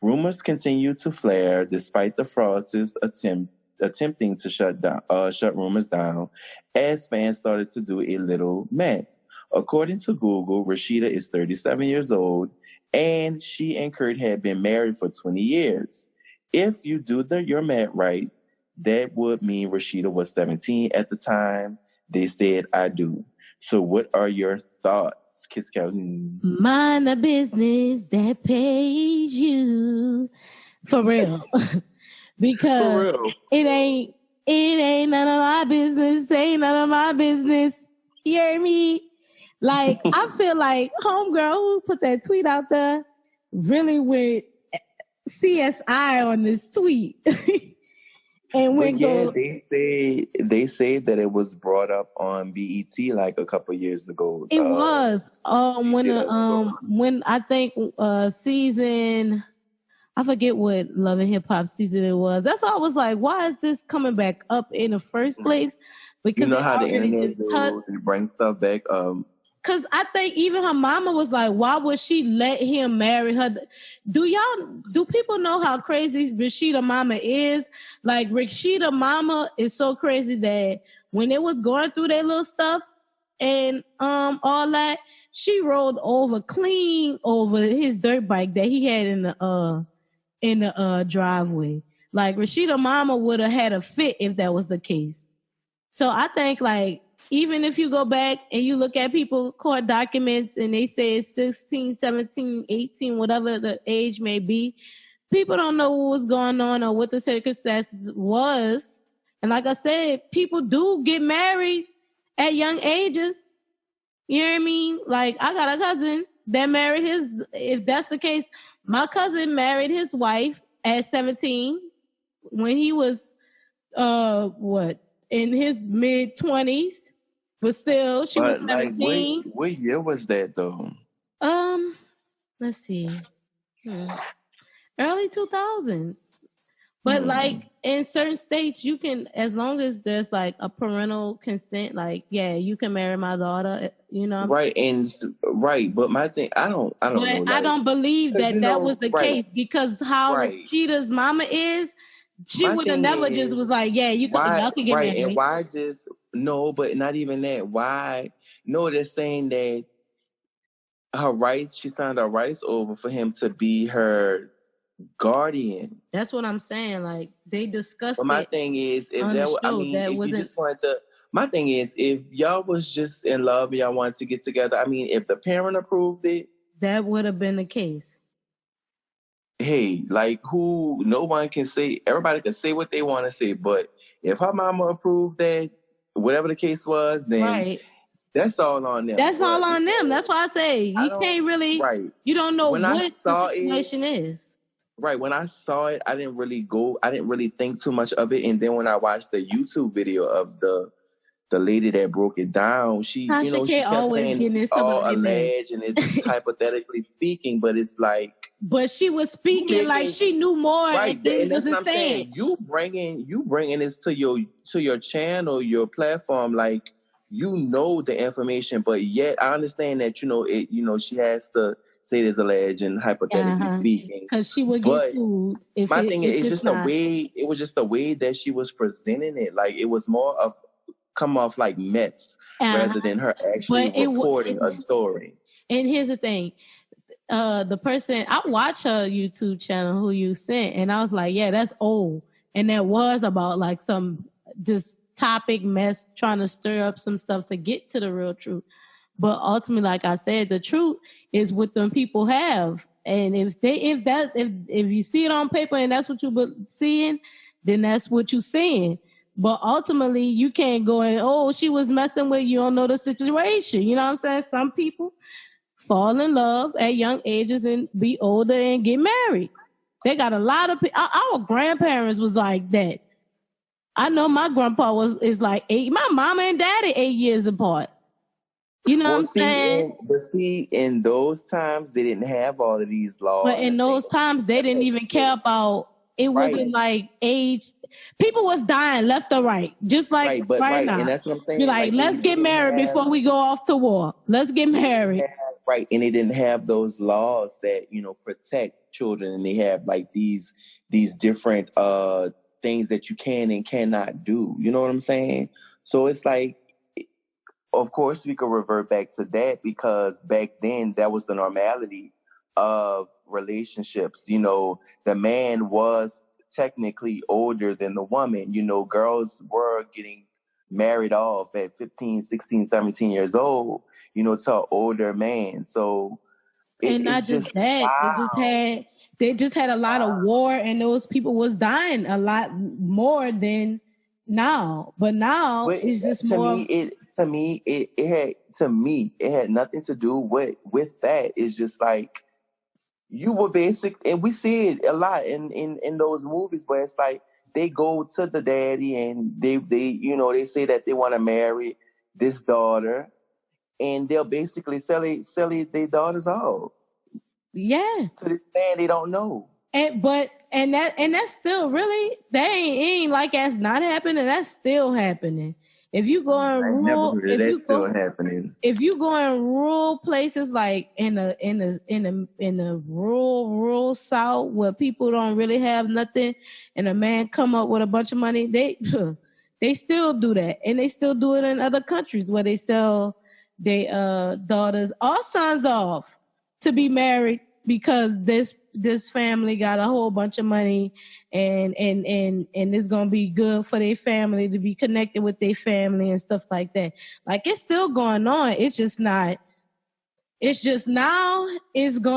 Rumors continue to flare despite the Frosts' attempting to shut rumors down as fans started to do a little math. According to Google, Rasheeda is 37 years old and she and Kirk had been married for 20 years. If you do your math right, that would mean Rasheeda was 17 at the time they said I do. So what are your thoughts, Kiss Calhoun? Mind the business that pays you. For real. Because For real. it ain't none of my business. Ain't none of my business. You hear me? Like, I feel like homegirl who put that tweet out there really went CSI on this tweet. And when they say that it was brought up on BET like a couple years ago. It was when I think season, I forget what Love and Hip Hop season it was. That's why I was like, why is this coming back up in the first place? Because you know how the internet they bring stuff back. Because I think even her mama was like, why would she let him marry her? Do people know how crazy Rasheeda mama is? Like, Rasheeda mama is so crazy that when it was going through that little stuff and all that, she rolled clean over his dirt bike that he had in the driveway. Like, Rasheeda mama would have had a fit if that was the case. So I think, like, even if you go back and you look at people court documents and they say it's 16, 17, 18, whatever the age may be, people don't know what was going on or what the circumstances was. And like I said, people do get married at young ages. You know what I mean? Like, I got a cousin that married if that's the case, my cousin married his wife at 17 when he was, in his mid-20s. But still, she was 17. Like, what year was that, though? Let's see. Early 2000s. But, like, in certain states, you can, as long as there's, like, a parental consent, like, yeah, you can marry my daughter, you know? Right, but my thing, I don't know. Like, I don't believe that was the case, because how Rasheeda's mama is, she would have never just was like, yeah, y'all can get married. And why just, no, but not even that. Why? No, they're saying that she signed her rights over for him to be her guardian. That's what I'm saying. Like, they discussed but my thing is, if my thing is, if y'all was just in love and y'all wanted to get together, I mean, if the parent approved it, that would have been the case. hey, like who? No one can say. Everybody can say what they want to say, but if her mama approved that, whatever the case was, then Right. that's all on them. That's all But on them. That's why I say I you can't really. right. You don't know When I what the saw it, situation is. right, when I saw it, I didn't really think too much of it. And then when I watched the YouTube video of the lady that broke it down, she Tasha K kept always saying getting in it's all somebody's name. alleged and it's hypothetically speaking, but it's like, But she was speaking like she knew more, right, and things and that's what wasn't I'm saying. saying. You bringing this to your channel, your platform, like you know the information, but yet I understand that she has to say there's alleged and hypothetically speaking, because she would but get sued if my thing is it's just not. it was just the way that she was presenting it. Like it was more of come off like mess rather than her actually reporting a story. And here's the thing. The person, I watched her YouTube channel who you sent, and I was like, yeah, that's old. And that was about like some just topic mess, trying to stir up some stuff to get to the real truth. But ultimately, like I said, the truth is what them people have. And if you see it on paper and that's what you're seeing, then that's what you're seeing. But ultimately, you can't go and, oh, she was messing with you, don't know the situation. You know what I'm saying? Some people fall in love at young ages and be older and get married. They got a lot of people. Our grandparents was like that. I know my grandpa is like 8. My mama and daddy 8 years apart. You know what I'm saying? In those times, they didn't have all of these laws. But in those times, they didn't even care about, it wasn't like age. People was dying left or right, just like right now. And that's what I'm saying. Be like, let's get married before we go off to war. Let's get married. Right, and they didn't have those laws that protect children, and they have like these different things that you can and cannot do. You know what I'm saying? So it's like, of course, we could revert back to that because back then that was the normality of relationships. The man was technically older than the woman. Girls were getting married off at 15, 16, 17 years old, to an older man. So and not just that, wow. they just had a lot of war, and those people was dying a lot more than now. But now it's just more. To me, it had nothing to do with that. It's just like you were basic, and we see it a lot in those movies where it's like they go to the daddy and they say that they want to marry this daughter, and they'll basically sell their daughters off. Yeah. To this man they don't know. And that's still really, that ain't like that's not happening. That's still happening. If you go in rural, if you go in rural places like in the rural South where people don't really have nothing, and a man come up with a bunch of money, they still do that, and they still do it in other countries where they sell their daughters or sons off to be married because this family got a whole bunch of money and it's gonna be good for their family to be connected with their family and stuff like that. Like it's still going on. It's just not. It's just now it's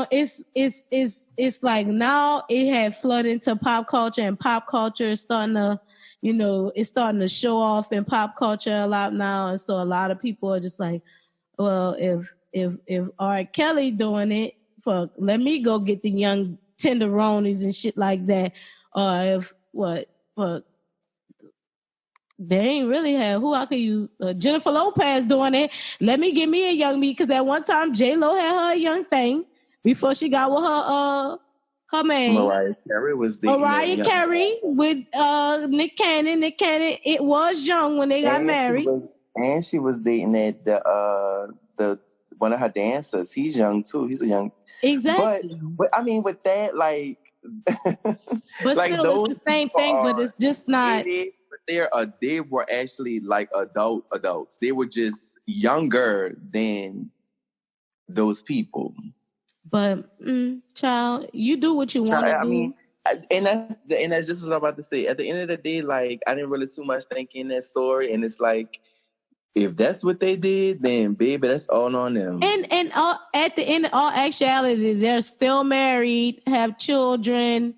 like now it had flooded into pop culture, and pop culture is starting to, it's starting to show off in pop culture a lot now, and so a lot of people are just like, well, if R. Kelly doing it, fuck, let me go get the young tenderonis and shit like that. Or fuck, they ain't really have who I could use. Jennifer Lopez doing it. Let me give me a young me, because at one time J-Lo had her young thing before she got with her man. Mariah Carey was dating Mariah Carey with Nick Cannon. Nick Cannon, it was young when they got married. She was dating the one of her dancers. He's young too. He's a young. Exactly. But I mean, with that, like, but like still, those it's the same thing. But it's just not. But they were actually like adults. They were just younger than those people. But child, you do what you want to do. I mean, and that's just what I'm about to say. At the end of the day, like, I didn't really too much think in that story, and it's like, If that's what they did, then baby, that's all on them. And at the end of all actuality, they're still married, have children,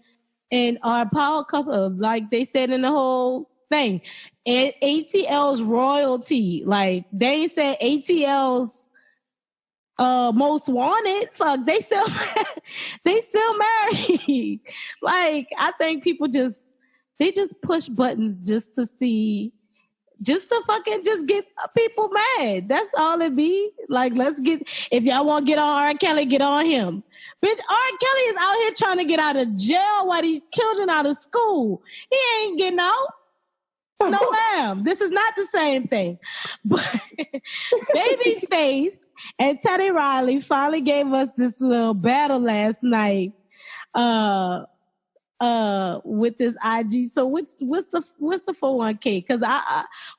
and are a power couple, like they said in the whole thing. And ATL's royalty, like they ain't said ATL's most wanted. Fuck, they still married. Like I think people just push buttons just to see. Just to fucking just get people mad. That's all it be. Like, if y'all want to get on R. Kelly, get on him. Bitch, R. Kelly is out here trying to get out of jail while these children out of school. He ain't getting out. No, ma'am. This is not the same thing. But Babyface and Teddy Riley finally gave us this little battle last night. With this IG. So what's the 401k? Because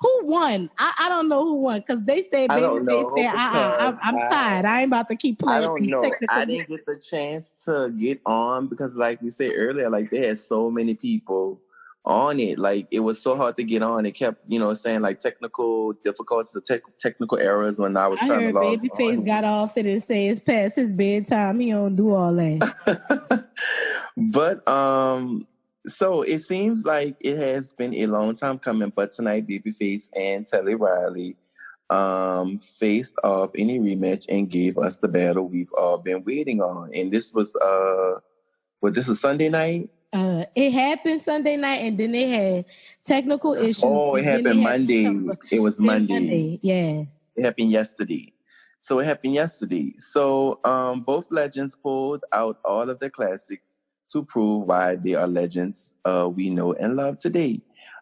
who won? I don't know who won because they say Babyface said I'm tired. I ain't about to keep playing. I don't know. I didn't get the chance to get on because, like we said earlier, like they had so many people on it. Like it was so hard to get on. It kept, saying like technical difficulties, technical errors when I was trying to log on. Babyface got off it and say it's past his bedtime. He don't do all that. But so it seems like it has been a long time coming, but tonight Babyface and Teddy Riley faced off in a rematch and gave us the battle we've all been waiting on. And this was this is Sunday night? It happened Sunday night, and then they had technical issues. Oh, it happened Monday. It was Monday. Yeah. It happened yesterday. So both legends pulled out all of their classics to prove why they are legends we know and love today.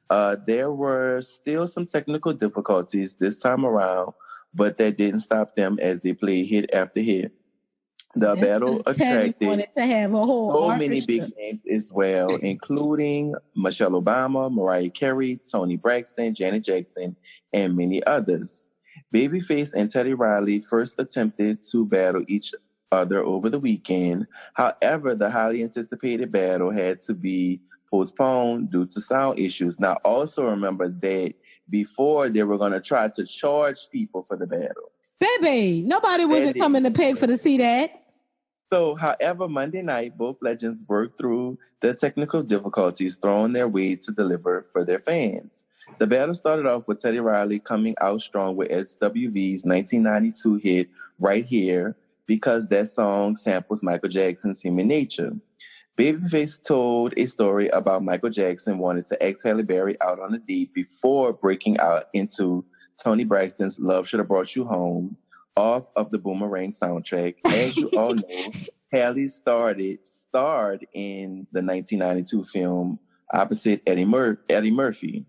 There were still some technical difficulties this time around, but that didn't stop them as they played hit after hit. The battle attracted to have a whole so many big names as well, including Michelle Obama, Mariah Carey, Toni Braxton, Janet Jackson, and many others. Babyface and Teddy Riley first attempted to battle each other over the weekend. However, the highly anticipated battle had to be postponed due to sound issues. Now, also remember that before they were going to try to charge people for the battle. Baby, nobody wasn't coming to pay to see that. So, however, Monday night, both legends worked through the technical difficulties thrown their way to deliver for their fans. The battle started off with Teddy Riley coming out strong with SWV's 1992 hit Right Here, because that song samples Michael Jackson's Human Nature. Babyface told a story about Michael Jackson wanting to ask Halle Berry out on a date before breaking out into Toni Braxton's Love Should Have Brought You Home off of the Boomerang soundtrack. As you all know, Halle starred in the 1992 film opposite Eddie Murphy.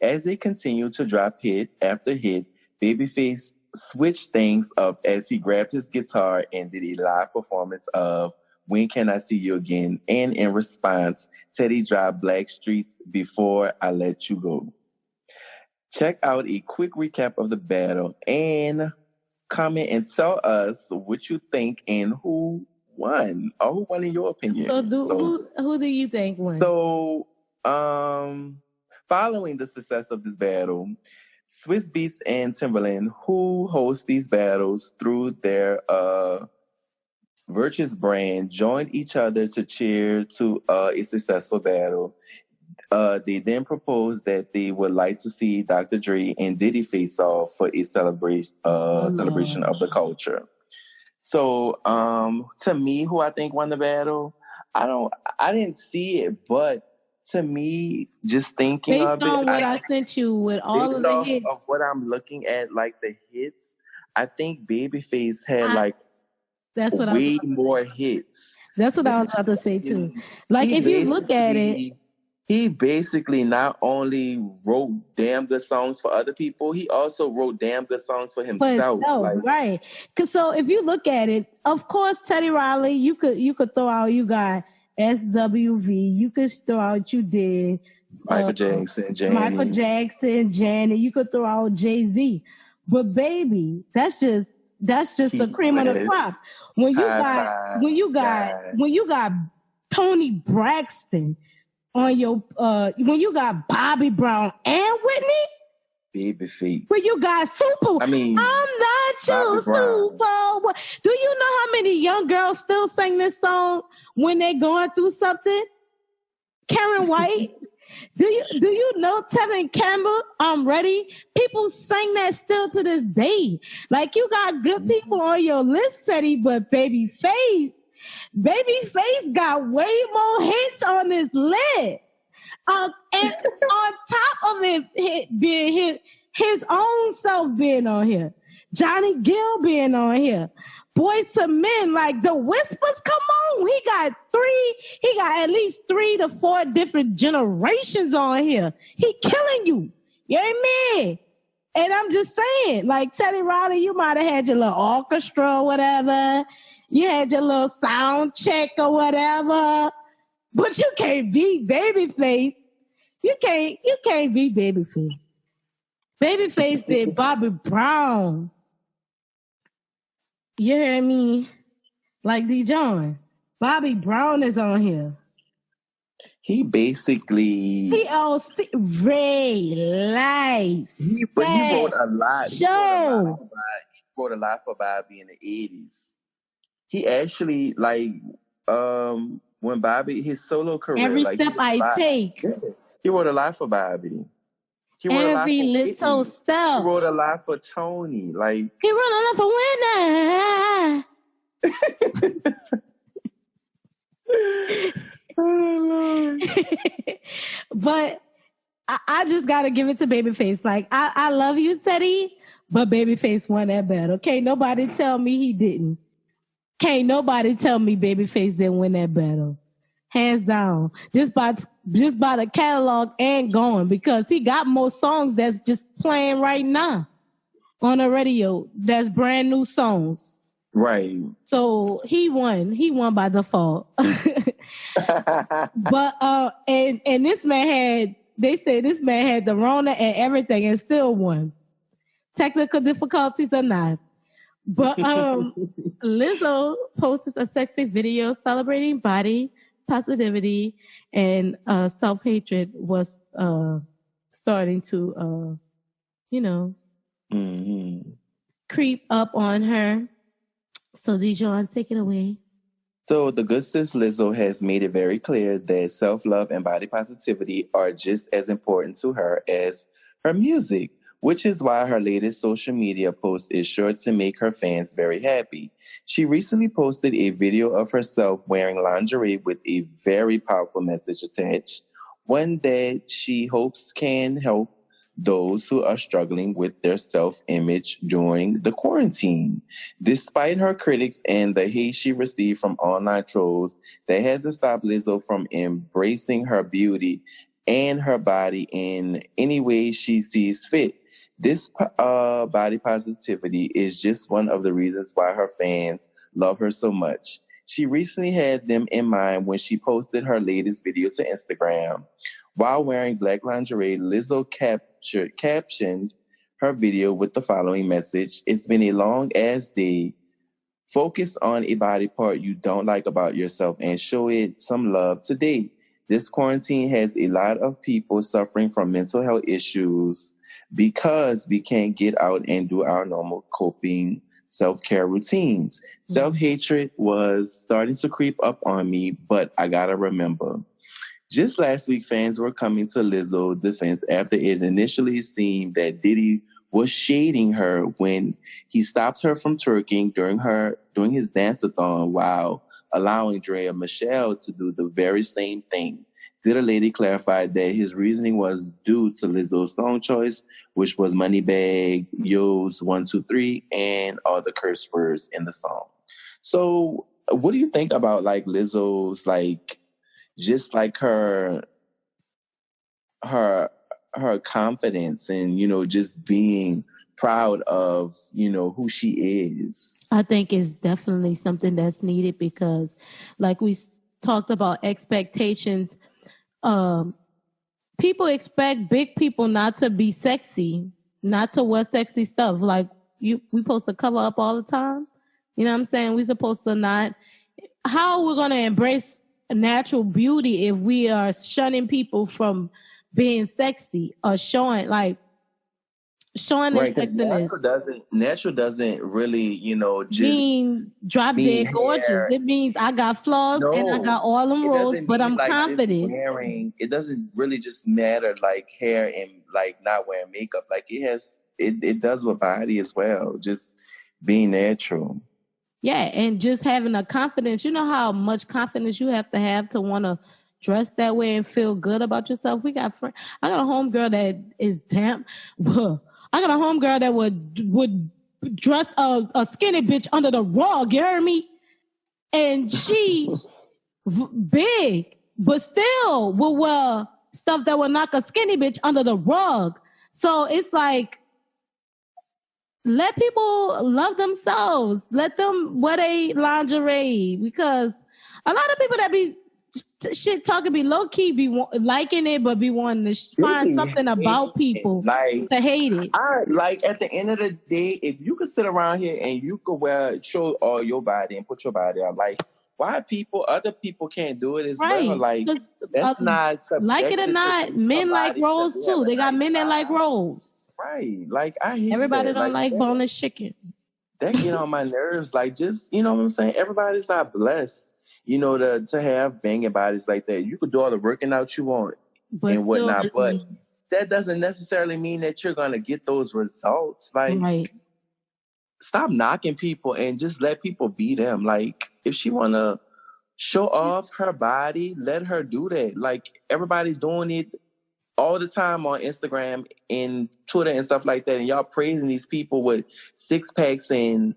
As they continued to drop hit after hit, Babyface switched things up as he grabbed his guitar and did a live performance of When Can I See You Again? And in response, Teddy dropped Black Streets Before I Let You Go. Check out a quick recap of the battle and comment and tell us what you think and who won, or who won in your opinion. Who do you think won? So, following the success of this battle, Swiss Beats and Timberland, who host these battles through their Virtuous brand, joined each other to cheer to a successful battle. They then proposed that they would like to see Dr. Dre and Diddy face off for a celebration of the culture. So, to me, who I think won the battle, I didn't see it, but to me, just thinking based of it, on what I sent you with all of the hits, of what I'm looking at, like the hits, I think Babyface had way more hits. That's what I was about to say too. Like if you look at it, he basically not only wrote damn good songs for other people, he also wrote damn good songs for himself. Right. Cause so if you look at it, of course, Teddy Riley, you could throw out, you got SWV, you could throw out, you did Michael Jackson, Janet, you could throw out Jay-Z. But baby, that's just the cream of the crop. When you got Toni Braxton on your when you got Bobby Brown and Whitney, Babyface. But you got super. I mean, I'm not Bobby your Brown. super. Do you know how many young girls still sing this song when they're going through something? Karen White. Do you know Tevin Campbell? I'm ready. People sing that still to this day. Like, you got good people on your list, Teddy, but Babyface got way more hits on this list. And on top of it being his own self being on here, Johnny Gill being on here, Boys to Men, like the Whispers, come on. He got at least 3 to 4 different generations on here. He killing you. You know what I mean? And I'm just saying, like Teddy Riley, you might have had your little orchestra or whatever. You had your little sound check or whatever. But you can't beat Babyface. You can't beat Babyface. Babyface did Bobby Brown. You hear me? Like D.Jon. Bobby Brown is on here. He basically TLC Ray Lice. he wrote a lot. He Show. wrote a lot for Bobby in the 80s. He actually when Bobby his solo career, Every like step I take. he wrote a lot for Bobby. He wrote Every a lot for little Whitney. step. He wrote a lot for Tony. Like He wrote a lot for winner. oh, Lord. But I just gotta give it to Babyface. Like, I love you, Teddy, but Babyface won that battle. Can't nobody tell me he didn't. Can't nobody tell me Babyface didn't win that battle. Hands down. Just by the catalog and going, because he got more songs that's just playing right now on the radio. That's brand new songs. Right. So he won. He won by default. But and this man they say this man had the Rona and everything and still won. Technical difficulties or not. But Lizzo posted a sexy video celebrating body positivity, and self-hatred was starting to creep up on her. So D.Jon, take it away. So the good sis Lizzo has made it very clear that self-love and body positivity are just as important to her as her music, which is why her latest social media post is sure to make her fans very happy. She recently posted a video of herself wearing lingerie with a very powerful message attached, one that she hopes can help those who are struggling with their self-image during the quarantine. Despite her critics and the hate she received from online trolls, that hasn't stopped Lizzo from embracing her beauty and her body in any way she sees fit. This body positivity is just one of the reasons why her fans love her so much. She recently had them in mind when she posted her latest video to Instagram. While wearing black lingerie, Lizzo captioned her video with the following message: "It's been a long-ass day. Focus on a body part you don't like about yourself and show it some love today. This quarantine has a lot of people suffering from mental health issues because we can't get out and do our normal coping self-care routines. Self-hatred was starting to creep up on me, but I gotta remember." Just last week, fans were coming to Lizzo's defense after it initially seemed that Diddy was shading her when he stopped her from twerking during his dance-a-thon while allowing Drea Michelle to do the very same thing. Diddy Lady clarified that his reasoning was due to Lizzo's song choice, which was Moneybag, Yo's 1, 2, 3, and all the curse words in the song. So what do you think about like Lizzo's just like her confidence and, just being proud of, who she is? I think it's definitely something that's needed because, like we talked about expectations, people expect big people not to be sexy, not to wear sexy stuff. Like we supposed to cover up all the time. You know what I'm saying? We supposed to not. How we're gonna embrace natural beauty if we are shunning people from being sexy or showing, like, showing Right, their 'cause sexiness. natural doesn't really, just Being drop being dead gorgeous. hair. It means I got flaws and I No, got all them it roles, doesn't but mean I'm like just confident. wearing. It doesn't really just matter like hair and like not wearing makeup. Like it does with body as well. Just being natural. Yeah, and just having a confidence. You know how much confidence you have to want to dress that way and feel good about yourself. I got a homegirl that is damn. I got a homegirl that would dress a skinny bitch under the rug. You heard me? And she big, but still will wear stuff that will knock a skinny bitch under the rug. So it's like, let people love themselves. Let them wear their lingerie, because a lot of people that be shit talking be low key, be liking it, but be wanting to find something about people to hate it. I like at the end of the day, if you could sit around here and you could show all your body and put your body out, like why other people can't do it as well? Like that's not like it or not. Men like rolls too. They got men that like rolls. Right. Like I hate everybody that. don't like boneless chicken. That get on my nerves. Like just, you know what I'm saying? Everybody's not blessed, to have banging bodies like that. You could do all the working out you want and whatnot, but that doesn't necessarily mean that you're gonna get those results. Like stop knocking people and just let people be them. Like if she wanna show off her body, let her do that. Like everybody's doing it all the time on Instagram and Twitter and stuff like that, and y'all praising these people with six packs and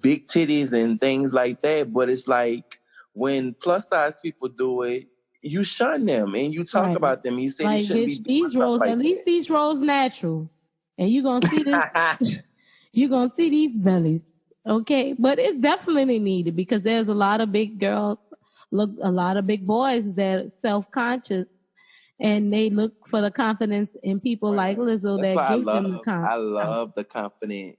big titties and things like that. But it's like when plus size people do it, you shun them and you talk about them. You say they shouldn't be doing these rolls. At least these rolls natural, and you gonna see this. You gonna see these bellies, okay? But it's definitely needed because there's a lot of big girls, a lot of big boys that are self-conscious. And they look for the confidence in people like Lizzo that gives them the confidence. I love the confident,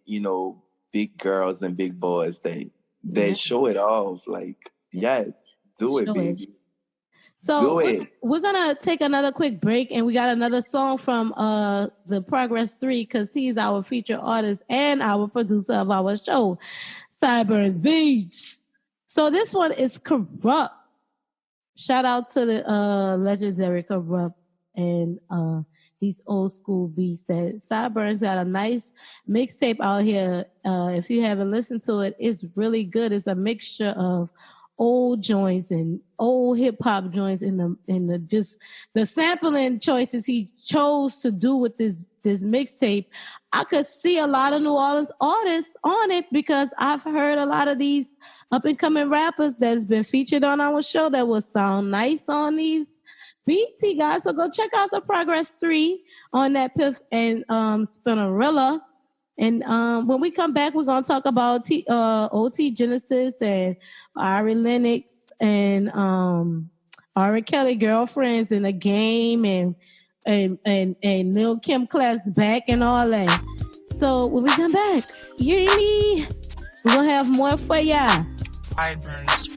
big girls and big boys. They show it off. Like, yes, do it, baby. So we're gonna take another quick break, and we got another song from the Progress 3 because he's our featured artist and our producer of our show, Sideburns Beach. So this one is Corrupt. Shout out to the legendary Corrupt and these old school beats that Sideburns got a nice mixtape out here. If you haven't listened to it, it's really good. It's a mixture of old joints and old hip hop joints in the just the sampling choices he chose to do with this mixtape. I could see a lot of New Orleans artists on it because I've heard a lot of these up and coming rappers that's been featured on our show that will sound nice on these beats, guys. So go check out the Progress 3 on that Piff and Spinnerella. And when we come back, we're gonna talk about OT Genasis and Ari Lennox and Ari Kelly girlfriends in the game and Lil Kim claps back and all that. So when we come back, you hear me? We're gonna have more for ya. Sideburns.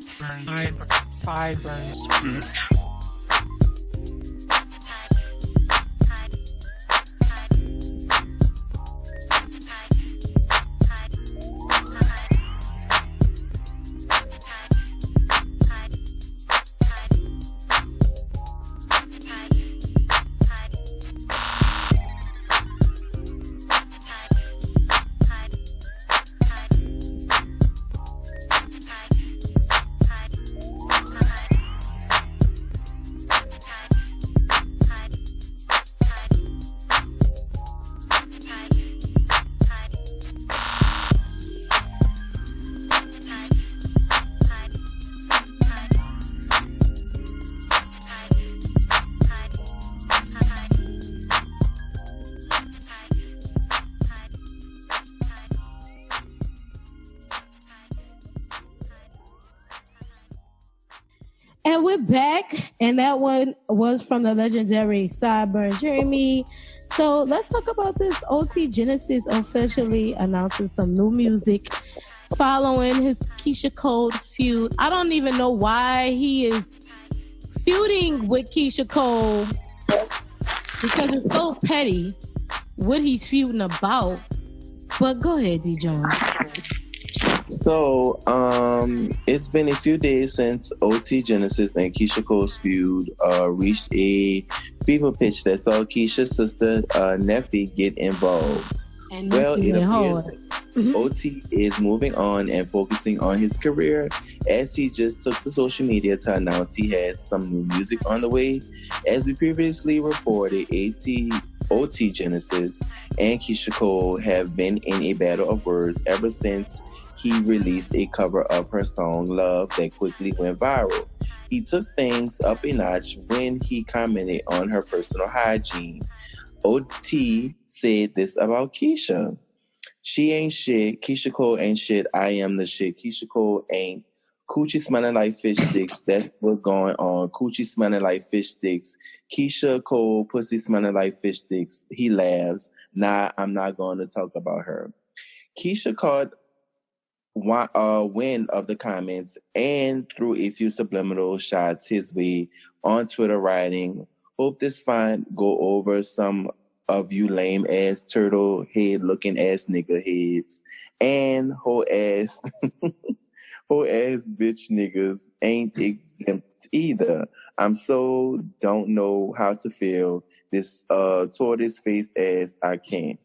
And we're back, and that one was from the legendary Sideburns. Jeremy. So let's talk about this. OT Genasis officially announces some new music following his Keyshia Cole feud. I don't even know why he is feuding with Keyshia Cole because it's so petty. what he's feuding about. But go ahead, D.Jon. So, it's been a few days since OT Genasis and Keyshia Cole's feud reached a fever pitch that saw Keyshia's sister Neffy get involved. And well, it appears hard. OT is moving on and focusing on his career, as he just took to social media to announce he has some new music on the way. As we previously reported, OT Genasis and Keyshia Cole have been in a battle of words ever since he released a cover of her song Love that quickly went viral. He took things up a notch when he commented on her personal hygiene. OT said this about Keyshia. She ain't shit. Keyshia Cole ain't shit. I am the shit. Keyshia Cole ain't. Coochie smelling like fish sticks. That's what's going on. Coochie smelling like fish sticks. Keyshia Cole, pussy smelling like fish sticks. He laughs. Nah, I'm not going to talk about her. Keyshia caught wind of the comments and threw a few subliminal shots his way on Twitter, writing, "Hope this fine go over some of you lame ass turtle head looking ass nigga heads and whole ass bitch niggas ain't exempt either. I'm so don't know how to feel this tortoise face ass I can't."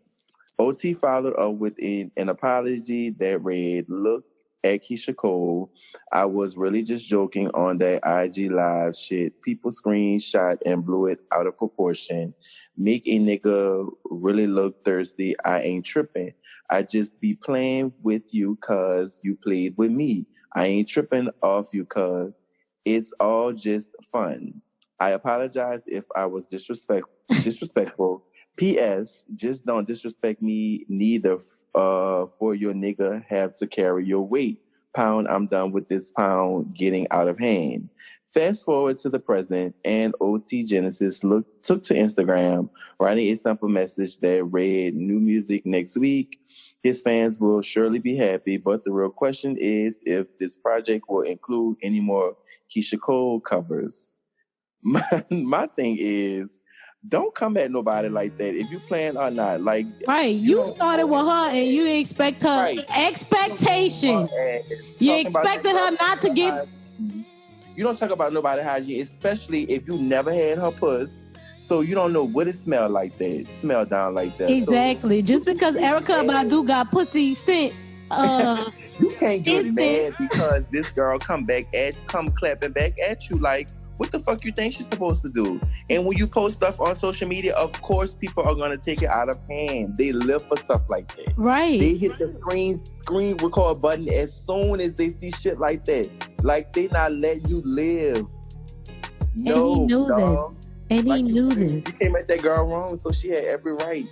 OT followed up with an apology that read, "Look at Keyshia Cole. I was really just joking on that IG live shit. People screenshot and blew it out of proportion. Make a nigga really look thirsty. I ain't tripping. I just be playing with you cause you played with me. I ain't tripping off you cause it's all just fun. I apologize if I was disrespectful. P.S. Just don't disrespect me neither for your nigga have to carry your weight. Pound, I'm done with this pound getting out of hand." Fast forward to the present, and OT Genasis took to Instagram, writing a simple message that read, "New music next week. His fans will surely be happy, but the real question is if this project will include any more Keyshia Cole covers." My thing is, don't come at nobody like that if you plan or not. Like, right, you started with her and you expect her expectation. You expected her not to get. You don't talk about nobody hygiene, especially if you never had her puss, so you don't know what it smelled like that. Smell down like that. Exactly. So, just because Erykah Badu got pussy scent. You can't get mad because this girl come clapping back at you like, what the fuck you think she's supposed to do? And when you post stuff on social media, of course people are gonna take it out of hand. They live for stuff like that. Right. They hit the screen record button as soon as they see shit like that. Like they not letting you live. No, and he knew dog. this. And he knew this. You came at that girl wrong, so she had every right.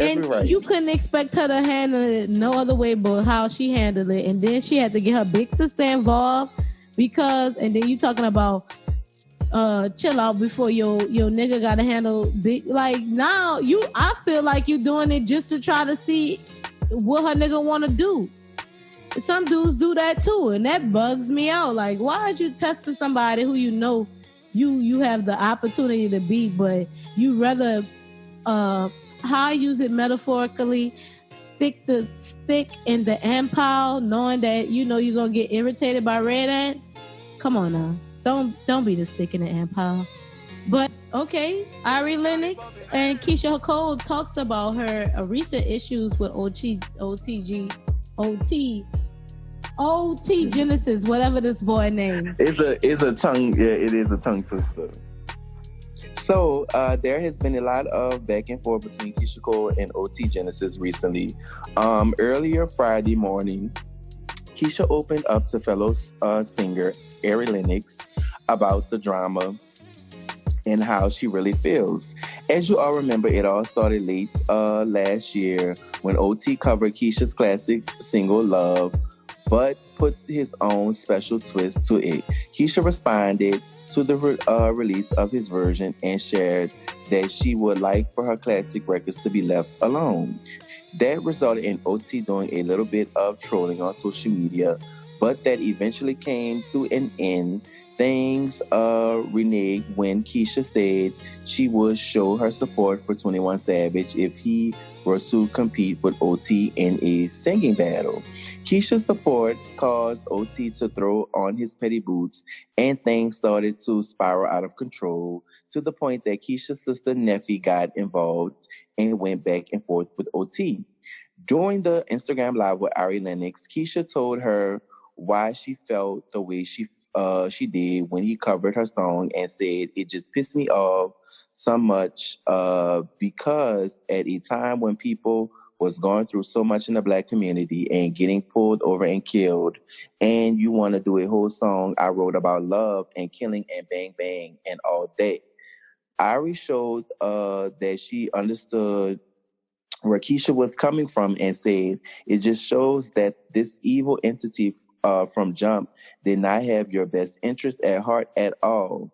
You couldn't expect her to handle it no other way but how she handled it. And then she had to get her big sister involved and then you talking about chill out before your nigga gotta handle big. Like now I feel like you doing it just to try to see what her nigga wanna do. Some dudes do that too, and that bugs me out. Like, why is you testing somebody who you know you have the opportunity to beat, but you rather how I use it metaphorically, stick the stick in the ant pile, knowing that you know you're gonna get irritated by red ants? Come on now. Don't be the stick in the ant pile. But okay, Ari Lennox and Keyshia Cole talks about her recent issues with OT Genasis, whatever this boy name. It's a tongue. Yeah, it is a tongue twister. So there has been a lot of back and forth between Keyshia Cole and OT Genasis recently. Earlier Friday morning, Keyshia opened up to fellow singer Ari Lennox about the drama and how she really feels. As you all remember, it all started late last year when OT covered Keyshia's classic single Love, but put his own special twist to it. Keyshia responded to the release of his version and shared that she would like for her classic records to be left alone. That resulted in OT doing a little bit of trolling on social media, but that eventually came to an end things reneged when Keyshia said she would show her support for 21 Savage if he were to compete with OT in a singing battle. Keyshia's support caused OT to throw on his petty boots, and things started to spiral out of control to the point that Keyshia's sister Neffy got involved and went back and forth with OT. During the Instagram Live with Ari Lennox, Keyshia told her why she felt the way she did when he covered her song and said, "It just pissed me off so much because at a time when people was going through so much in the Black community and getting pulled over and killed, and you want to do a whole song I wrote about love and killing and bang bang and all that." Ari showed that she understood where Keyshia was coming from and said, "It just shows that this evil entity from Jump did not have your best interest at heart at all.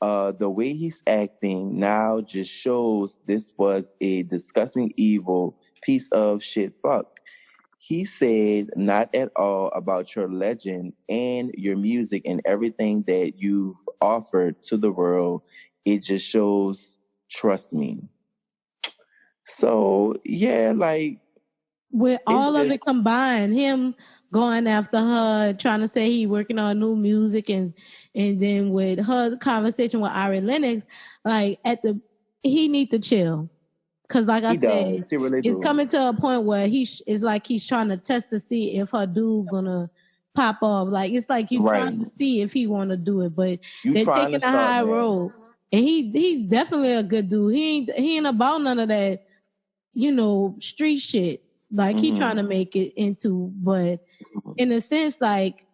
The way he's acting now just shows this was a disgusting, evil piece of shit fuck. He said not at all about your legend and your music and everything that you've offered to the world. It just shows, trust me." So, yeah, like... With all of it combined, him going after her, trying to say he working on new music, and then with her conversation with Ari Lennox, like he need to chill. Cause like I said, it's coming to a point where it's like he's trying to test to see if her dude gonna pop off. Like it's like you trying to see if he want to do it, but they're taking a high road. And he's definitely a good dude. He ain't about none of that, street shit. Like he trying to make it into, but in a sense, like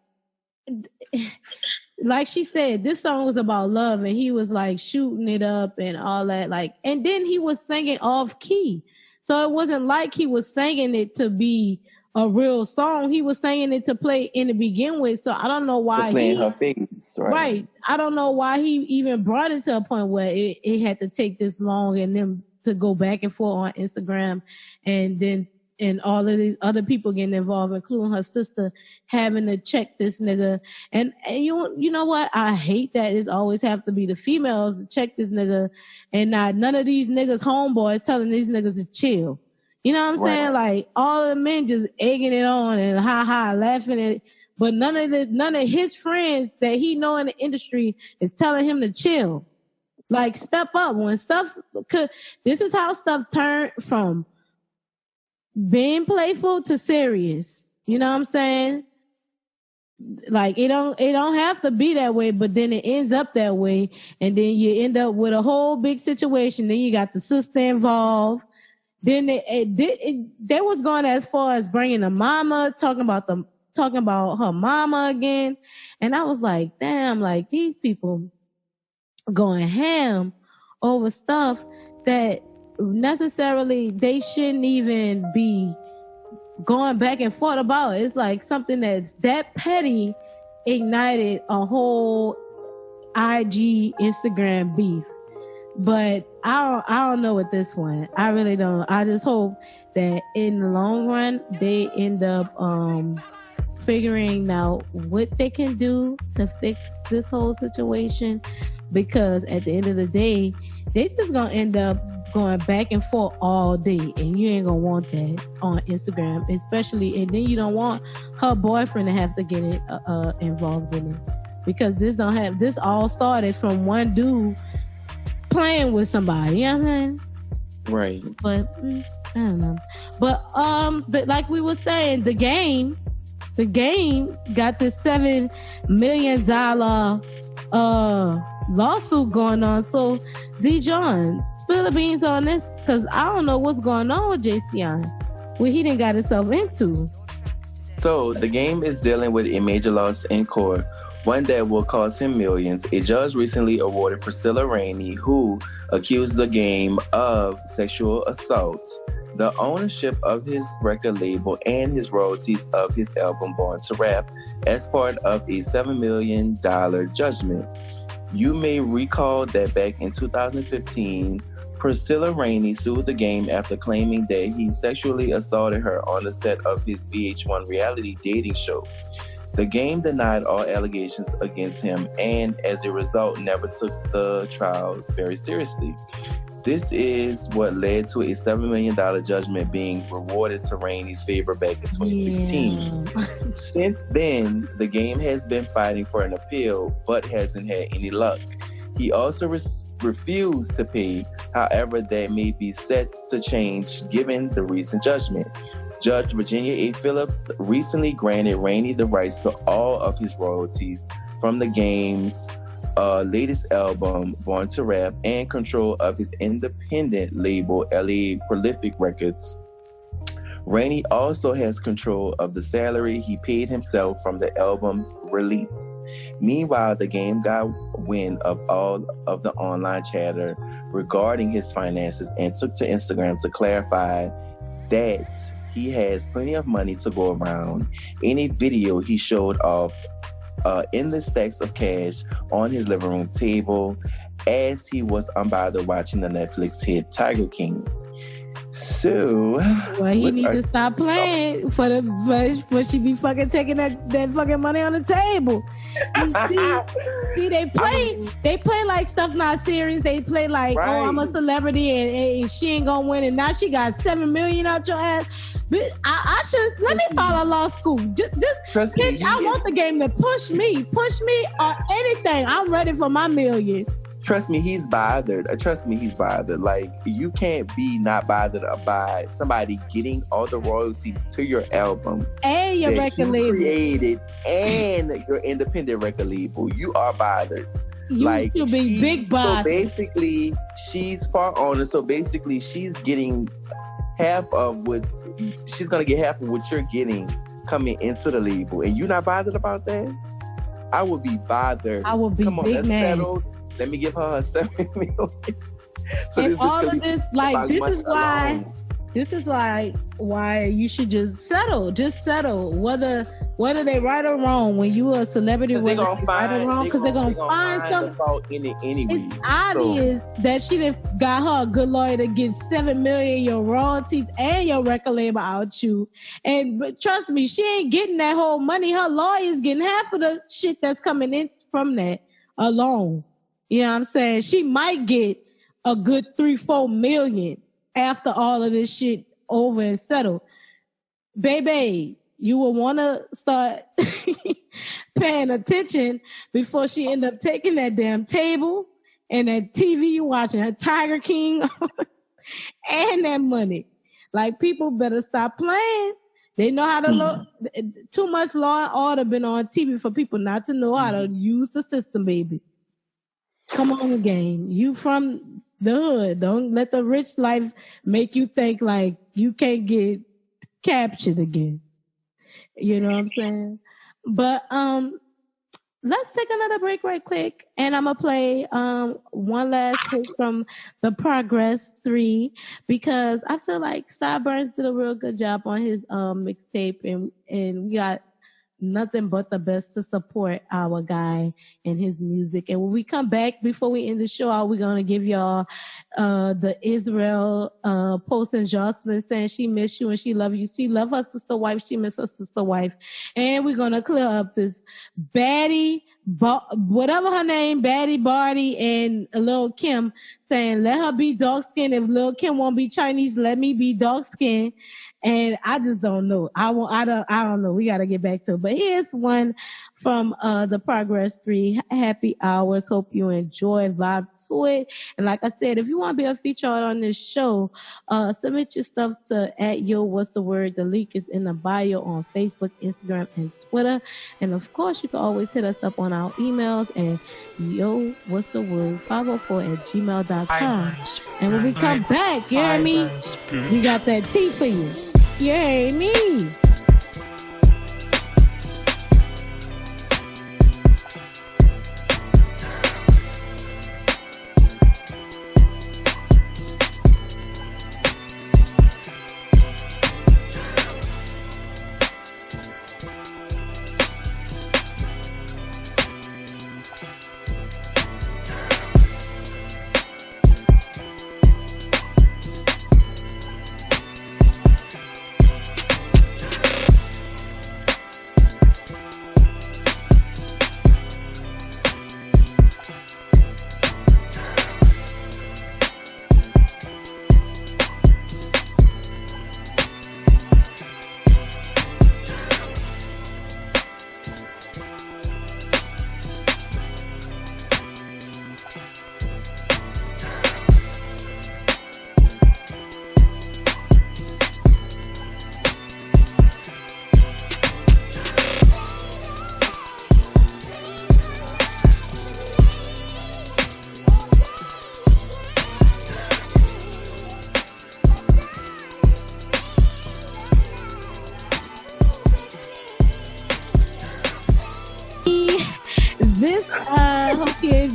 she said, this song was about love, and he was like shooting it up and all that. Like, and then he was singing off key, so it wasn't like he was singing it to be a real song. He was singing it to play in the begin with. So I don't know why her face, right. I don't know why he even brought it to a point where it had to take this long and then to go back and forth on Instagram, and all of these other people getting involved, including her sister, having to check this nigga. And you know what? I hate that it's always have to be the females to check this nigga, and not none of these niggas homeboys telling these niggas to chill. You know what I'm saying? Like all of the men just egging it on and laughing at it. But none of his friends that he know in the industry is telling him to chill. Like step up when this is how stuff turned from being playful to serious. You know what I'm saying? Like it don't have to be that way, but then it ends up that way, and then you end up with a whole big situation. Then you got the sister involved. Then they was going as far as bringing the mama, talking about her mama again, and I was like, damn, like these people going ham over stuff that necessarily they shouldn't even be going back and forth about. It's like something that's that petty ignited a whole IG Instagram beef. But I don't know with this one. I really don't. I just hope that in the long run they end up figuring out what they can do to fix this whole situation, because at the end of the day they just gonna end up going back and forth all day, and you ain't gonna want that on Instagram, especially. And then you don't want her boyfriend to have to get involved in it, because this all started from one dude playing with somebody. You know what I'm saying? Right. But I don't know. But like we were saying, the game got this $7 million lawsuit going on. So D.Jon, spill the beans on this, because I don't know what's going on with JTI, what he done got himself into. So the game is dealing with a major loss in court, one that will cost him millions. A judge recently awarded Priscilla Rainey, who accused the game of sexual assault, the ownership of his record label and his royalties of his album Born to Rap as part of a $7 million judgment. You may recall that back in 2015, Priscilla Rainey sued the game after claiming that he sexually assaulted her on the set of his VH1 reality dating show. The game denied all allegations against him and, as a result, never took the trial very seriously. This is what led to a $7 million judgment being rewarded to Rainey's favor back in 2016. Yeah. Since then, the game has been fighting for an appeal, but hasn't had any luck. He also refused to pay. However, that may be set to change given the recent judgment. Judge Virginia A. Phillips recently granted Rainey the rights to all of his royalties from the game's latest album, Born to Rap, and control of his independent label, LA Prolific Records. Rainey also has control of the salary he paid himself from the album's release. Meanwhile, the game got wind of all of the online chatter regarding his finances and took to Instagram to clarify that he has plenty of money to go around. In a video, he showed off endless stacks of cash on his living room table as he was unbothered watching the Netflix hit Tiger King. So, well, he need to stop playing for she be fucking taking that fucking money on the table. See, they play like stuff not serious. They play like, right. Oh, I'm a celebrity and she ain't gonna win, and now she got $7 million out your ass. But I should let me follow law school. Just bitch, I want the game to push me on anything. I'm ready for my million. Trust me, he's bothered. Like, you can't be not bothered by somebody getting all the royalties to your album and your record label created and your independent record label. You are bothered. You should be big bothered. So basically, she's far owner. So basically, she's getting half of what she's gonna get half of what you're getting coming into the label, and you're not bothered about that. I would be bothered. I would be Come on, big that's mad. settled. Let me give her $7 million. So and all of this, like, this is why you should just settle. Whether they right or wrong. When you are a celebrity, whether they right or wrong, because they're gonna find something. Anyway. It's obvious that she done got her a good lawyer to get $7 million, your royalties and your record label out you. But trust me, she ain't getting that whole money. Her lawyer's getting half of the shit that's coming in from that alone. You know what I'm saying? She might get a good $3-4 million after all of this shit over and settled. Baby, you will want to start paying attention before she end up taking that damn table and that TV you watching, that Tiger King and that money. Like, people better stop playing. They know how to too much law and order been on TV for people not to know how to use the system, baby. Come on again. You from the hood. Don't let the rich life make you think like you can't get captured again. You know what I'm saying? But let's take another break right quick, and I'm gonna play one last pick from the Progress 3 because I feel like Sideburns did a real good job on his mixtape, and we got nothing but the best to support our guy and his music. And when we come back, before we end the show, we're going to give y'all the Israel posting Jocelyn saying she miss you and she love you. She love her sister wife. She miss her sister wife. And we're going to clear up this baddie, whatever her name, Baddie Barty and Lil Kim saying, let her be dark skinned. If Lil Kim won't be Chinese, let me be dark skinned. And I just don't know. I don't know. We got to get back to it. But here's one from the Progress 3 Happy Hours. Hope you enjoy, vibe to it. And like I said, if you want to be a feature on this show, submit your stuff to @YoWhat'sTheWord. The link is in the bio on Facebook, Instagram, and Twitter. And of course, you can always hit us up on our emails at YoWhat'sTheWord504@gmail.com. And when we come back, you hear me? We got that tea for you. You hear me?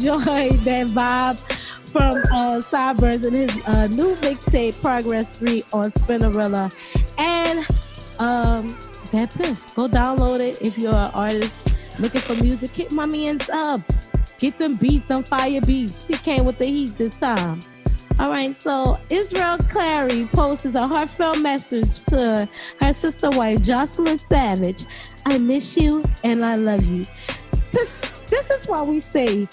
enjoy that vibe from Sideburns and his new mixtape, Progress 3 on Spinnerella. And that's it. Go download it if you're an artist looking for music. Hit my man's up. Get them beats, them fire beats. He came with the heat this time. All right, so Israel Clary posts a heartfelt message to her sister wife, Jocelyn Savage. I miss you and I love you. This is why we say,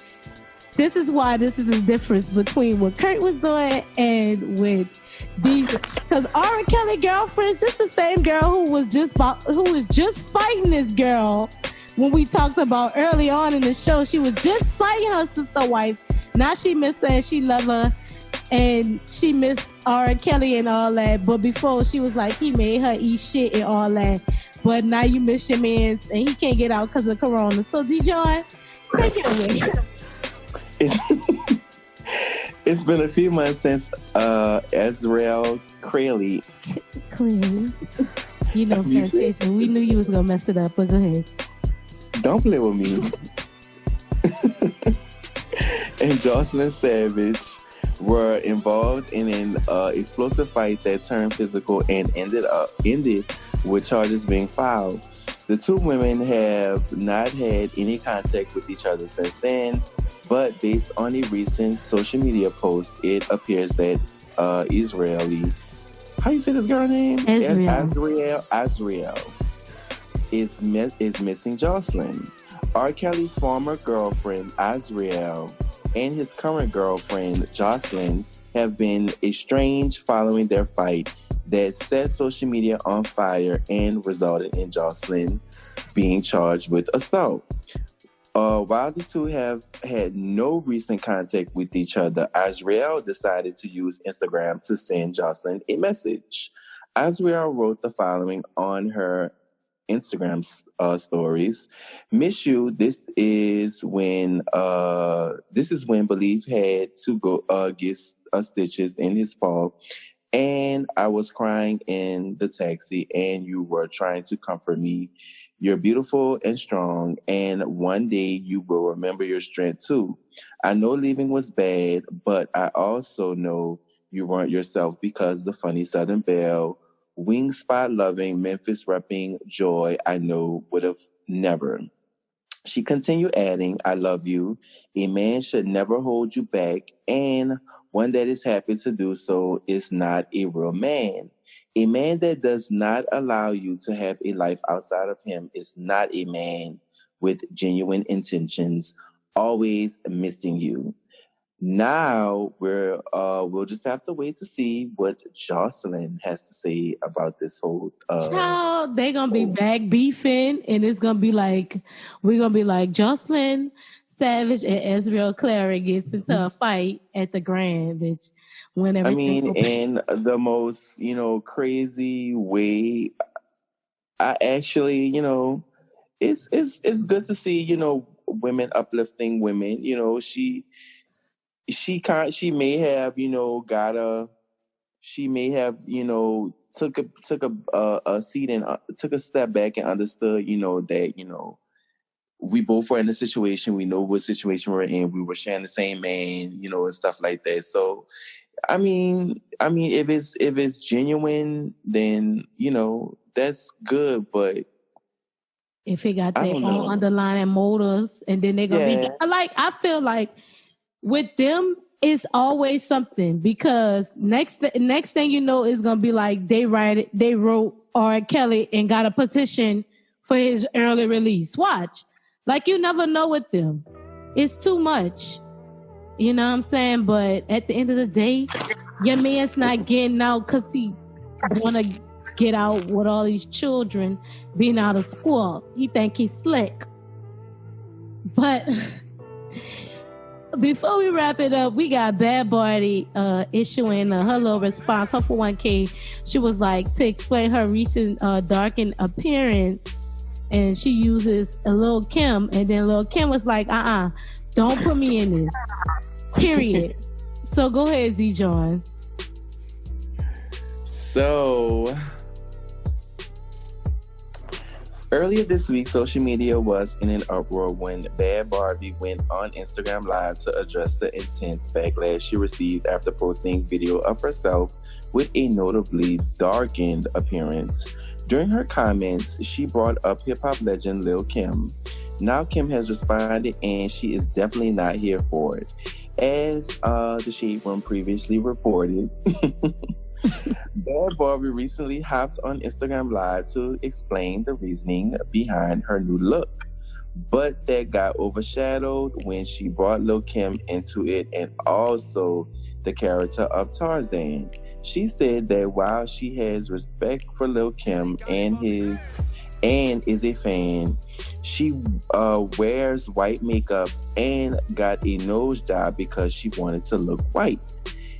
this is why this is the difference between what Kurt was doing and with these. Because R. Kelly girlfriends, this is the same girl who was just fighting this girl when we talked about early on in the show. She was just fighting her sister wife. Now she missed her and she love her. And she missed R. Kelly and all that. But before, she was like, he made her eat shit and all that. But now you miss your man and he can't get out because of Corona. So, D.Jon, take it away. It's been a few months since Israel Clearly. You know, Fantasia, we knew you was going to mess it up, but go ahead. Don't play with me. And Jocelyn Savage were involved in an explosive fight that turned physical and ended with charges being filed. The two women have not had any contact with each other since then, but based on a recent social media post, it appears that Israeli, how you say this girl name? Azriel is missing Jocelyn. R. Kelly's former girlfriend, Azriel, and his current girlfriend, Jocelyn, have been estranged following their fight that set social media on fire and resulted in Jocelyn being charged with assault. While the two have had no recent contact with each other, Azriel decided to use Instagram to send Jocelyn a message. Azriel wrote the following on her Instagram stories. Miss you. This is when Belief had to go get stitches in his fall, and I was crying in the taxi, and you were trying to comfort me. You're beautiful and strong, and one day you will remember your strength too. I know leaving was bad, but I also know you weren't yourself because the funny Southern Belle, wing spot loving, Memphis repping joy I know would have never. She continued adding, I love you. A man should never hold you back, and one that is happy to do so is not a real man. A man that does not allow you to have a life outside of him is not a man with genuine intentions, always missing you. Now we'll just have to wait to see what Jocelyn has to say about this whole. Child, they gonna be back beefing, and it's gonna be like we're gonna be like Jocelyn Savage and Israel Clary gets into a fight at the Grand, bitch. Whenever in the most crazy way. I actually it's good to see women uplifting women. She may have took a seat and took a step back and understood that we both were in a situation, we know what situation we're in, we were sharing the same man, and stuff like that. So I mean if it's genuine, then that's good, but if it got their own underlying motives, and then they're gonna be like, I feel like with them, it's always something, because next thing you know, is gonna be like they wrote R. Kelly and got a petition for his early release. Watch, like you never know with them. It's too much, you know what I'm saying? But at the end of the day, your man's not getting out because he wanna get out with all these children being out of school. He think he's slick, but. Before we wrap it up, we got Bad Barbie issuing her little response, her for 1K. She was like, to explain her recent darkened appearance, and she uses a Lil Kim, and then Lil Kim was like, don't put me in this, period. So go ahead, D.Jon. So Earlier this week, social media was in an uproar when Bhad Bhabie went on Instagram Live to address the intense backlash she received after posting video of herself with a notably darkened appearance. During her comments, she brought up hip-hop legend Lil Kim. Now Kim has responded, and she is definitely not here for it. As the Shade Room previously reported, Bhad Bhabie recently hopped on Instagram Live to explain the reasoning behind her new look. But that got overshadowed when she brought Lil Kim into it and also the character of Tarzan. She said that while she has respect for Lil Kim and is a fan, she wears white makeup and got a nose job because she wanted to look white.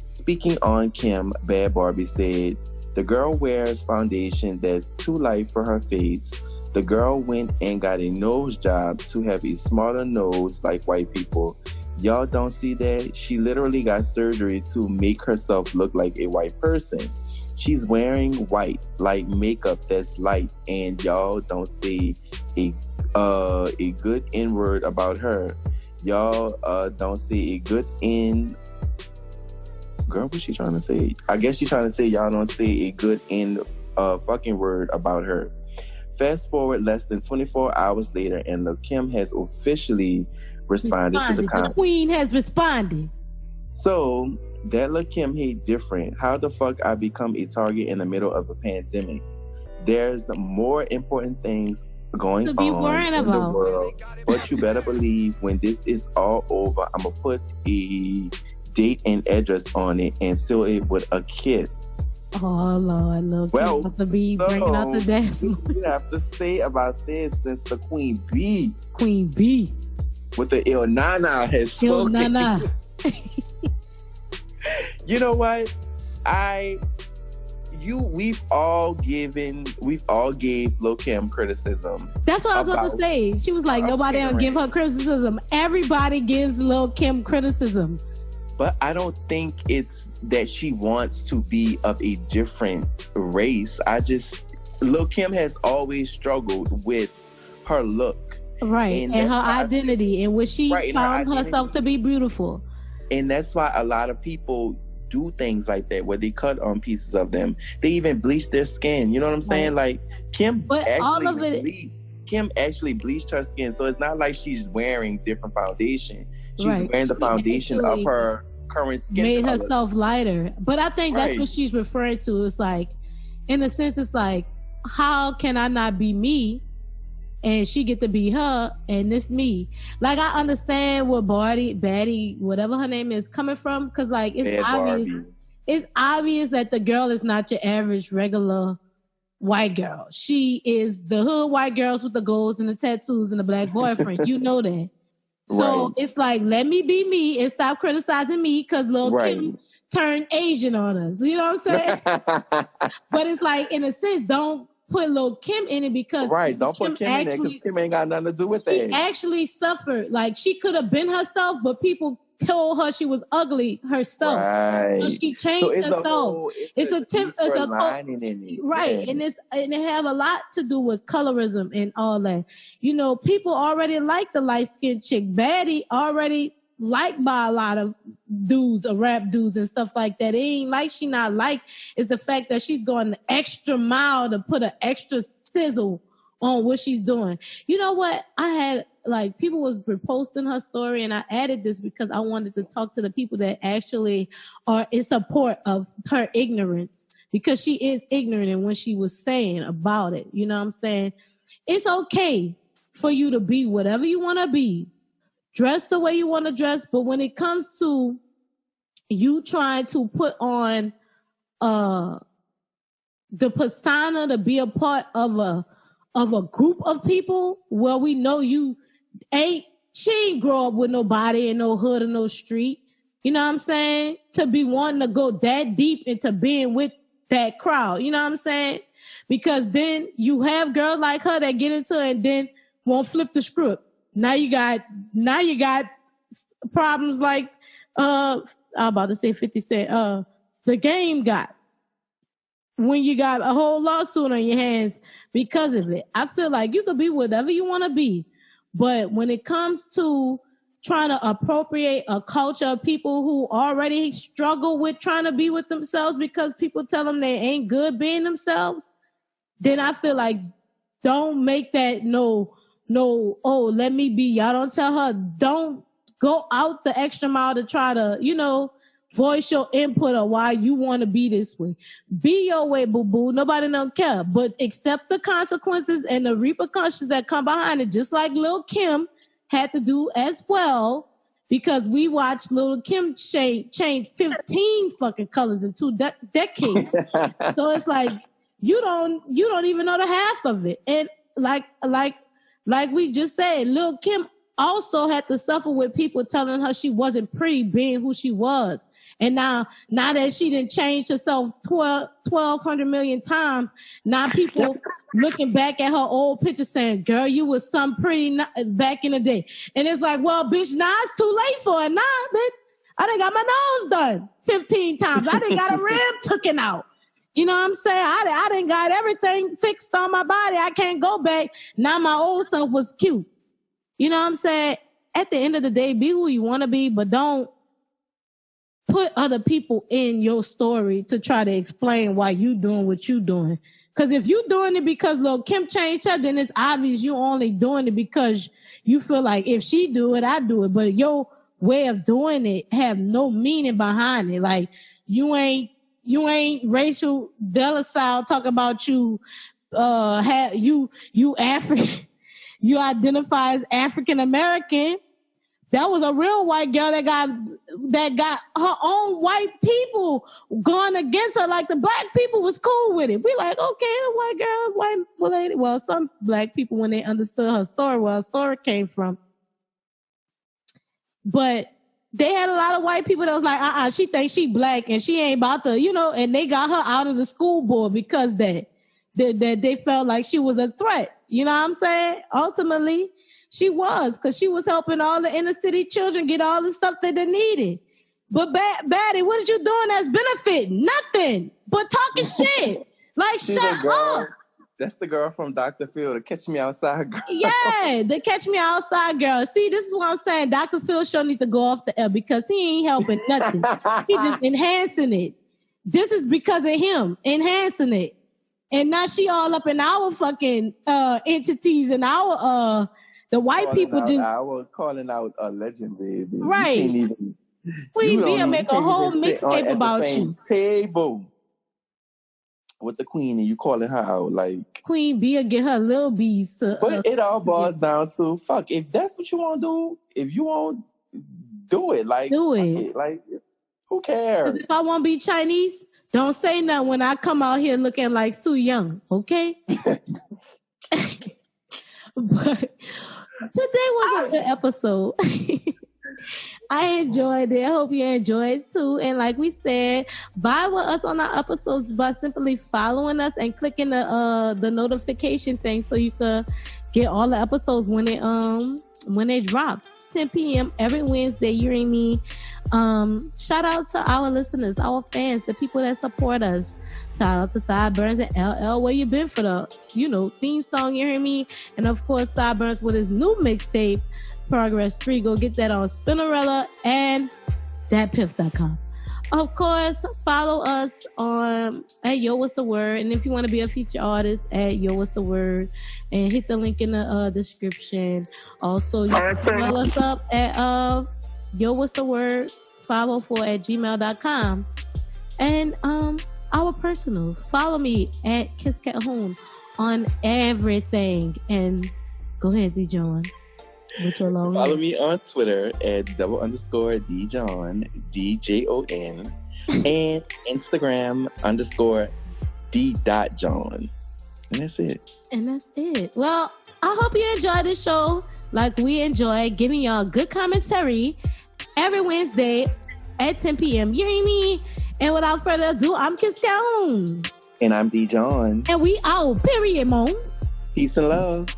Speaking on Kim, Bhad Bhabie said, "The girl wears foundation that's too light for her face. The girl went and got a nose job to have a smaller nose like white people. Y'all don't see that? She literally got surgery to make herself look like a white person. She's wearing white, like makeup that's light, and y'all don't see a good N-word about her. Y'all don't see a good N..." Girl, what's she trying to say? I guess she's trying to say y'all don't say a good fucking word about her. Fast forward less than 24 hours later, and Lil Kim has officially responded to the comment. The queen has responded. So, that Lil Kim hate different. How the fuck I become a target in the middle of a pandemic? There's more important things going on in the world. But you better believe when this is all over, I'm going to put a date and address on it and seal it with a kiss. Oh Lord, Lil Kim about to be bringing out the dance. What you have to say about this since the Queen B with the Il Nana has spoken. Il Nana. You know what? We've all gave Lil Kim criticism. That's what I was about to say. She was like, nobody don't give her criticism. Everybody gives Lil Kim criticism. But I don't think it's that she wants to be of a different race. Lil Kim has always struggled with her look. Right, and her identity, in which she found herself to be beautiful. And that's why a lot of people do things like that, where they cut on pieces of them. They even bleach their skin. You know what I'm saying? Like, Kim actually bleached her skin. So it's not like she's wearing different foundation. She's wearing the foundation of her current skin made color. Herself lighter. But I think that's what she's referring to. It's like, in a sense, it's like, how can I not be me and she get to be her and this me? Like, I understand where Baddie, whatever her name is, coming from, because like it's obvious that the girl is not your average regular white girl. She is the hood white girls with the goals and the tattoos and the black boyfriend. You know that. So it's like, let me be me and stop criticizing me because Lil Kim turned Asian on us. You know what I'm saying? But it's like, in a sense, don't put Lil Kim in it because don't put Kim in there because Kim ain't got nothing to do with that. She actually suffered. Like, she could have been herself, but people told her she was ugly herself. So she changed herself. It's a lining in it. And it have a lot to do with colorism and all that. You know, people already like the light-skinned chick. Baddie already liked by a lot of dudes or rap dudes and stuff like that. It ain't like she not liked. It's the fact that she's going the extra mile to put an extra sizzle on what she's doing. You know what? I had, like, people was reposting her story, and I added this because I wanted to talk to the people that actually are in support of her ignorance, because she is ignorant in what she was saying about it. You know what I'm saying? It's okay for you to be whatever you want to be, dress the way you want to dress, but when it comes to you trying to put on the persona to be a part of a group of people where we know she ain't grow up with nobody in no hood or no street. You know what I'm saying? To be wanting to go that deep into being with that crowd. You know what I'm saying? Because then you have girls like her that get into it and then won't flip the script. Now you got problems like I'm about to say 50 Cent. The Game got. when you got a whole lawsuit on your hands because of it. I feel like you could be whatever you want to be, but when it comes to trying to appropriate a culture of people who already struggle with trying to be with themselves because people tell them they ain't good being themselves, then I feel like don't make that oh, let me be. Y'all don't tell her, don't go out the extra mile to try to, voice your input of why you want to be this way. Be your way, boo-boo. Nobody don't care. But accept the consequences and the repercussions that come behind it, just like Lil Kim had to do as well, because we watched Lil Kim change 15 fucking colors in 2 decades. So it's like, you don't even know the half of it. And like we just said, Lil Kim also had to suffer with people telling her she wasn't pretty being who she was. And now that she didn't change herself 1,200 million times, now people looking back at her old picture saying, girl, you was some pretty back in the day. And it's like, well, bitch, now it's too late for it. Nah, bitch, I done got my nose done 15 times. I done got a rib taken out. You know what I'm saying? I done got everything fixed on my body. I can't go back. Now my old self was cute. You know what I'm saying? At the end of the day, be who you want to be, but don't put other people in your story to try to explain why you doing what you doing. Because if you doing it because Lil Kim changed her, then it's obvious you only doing it because you feel like if she do it, I do it. But your way of doing it have no meaning behind it. Like you ain't Rachel Delassalle talking about you African. You identify as African American. That was a real white girl that got her own white people going against her. Like the black people was cool with it. We like, okay, a white girl, white lady. Well, some black people, when they understood her story, where her story came from. But they had a lot of white people that was like, she thinks she black and she ain't about to, and they got her out of the school board because that they felt like she was a threat. You know what I'm saying? Ultimately, she was, because she was helping all the inner city children get all the stuff that they needed. But Baddie, what did you doing that's benefiting? Nothing but talking shit. Like, shut up. That's the girl from Dr. Phil, the Catch Me Outside girl. Yeah, the Catch Me Outside girl. See, this is what I'm saying. Dr. Phil show need to go off the air because he ain't helping nothing. He just enhancing it. This is because of him enhancing it. And now she all up in our fucking entities and our the white calling people out, just calling out a legend, baby. Right. Queen Bee make a whole mixtape about you. Table with the queen and you calling her out like Queen Bee get her little bees to. But it all boils down to fuck. If that's what you want to do, if you want, do it. Like do it. Like who cares? If I want to be Chinese. Don't say nothing when I come out here looking like Sue Young, okay? But today was a good episode. I enjoyed it. I hope you enjoyed it too. And like we said, vibe with us on our episodes by simply following us and clicking the notification thing so you can get all the episodes when they drop. 10 p.m. every Wednesday, you hear me? Shout out to our listeners, our fans, the people that support us. Shout out to Sideburns and LL, where you been for the, theme song, you hear me? And of course, Sideburns with his new mixtape, Progress 3. Go get that on Spinnerella and thatpiff.com. Of course, follow us at Yo What's the Word, and if you want to be a feature artist, at Yo What's the Word, and hit the link in the description. Also, you can call us up at Yo What's the Word 504@gmail.com, and our personal. Follow me at Kiss Calhoun on everything, and go ahead, D.Jon. Follow me on Twitter at _D.Jon, DJON, and Instagram _D.Jon. And that's it. Well, I hope you enjoy this show like we enjoy giving y'all good commentary every Wednesday at 10 p.m. You hear me? And without further ado, I'm Kiss Calhoun. And I'm D.Jon. And we out. Period, Mom. Peace and love.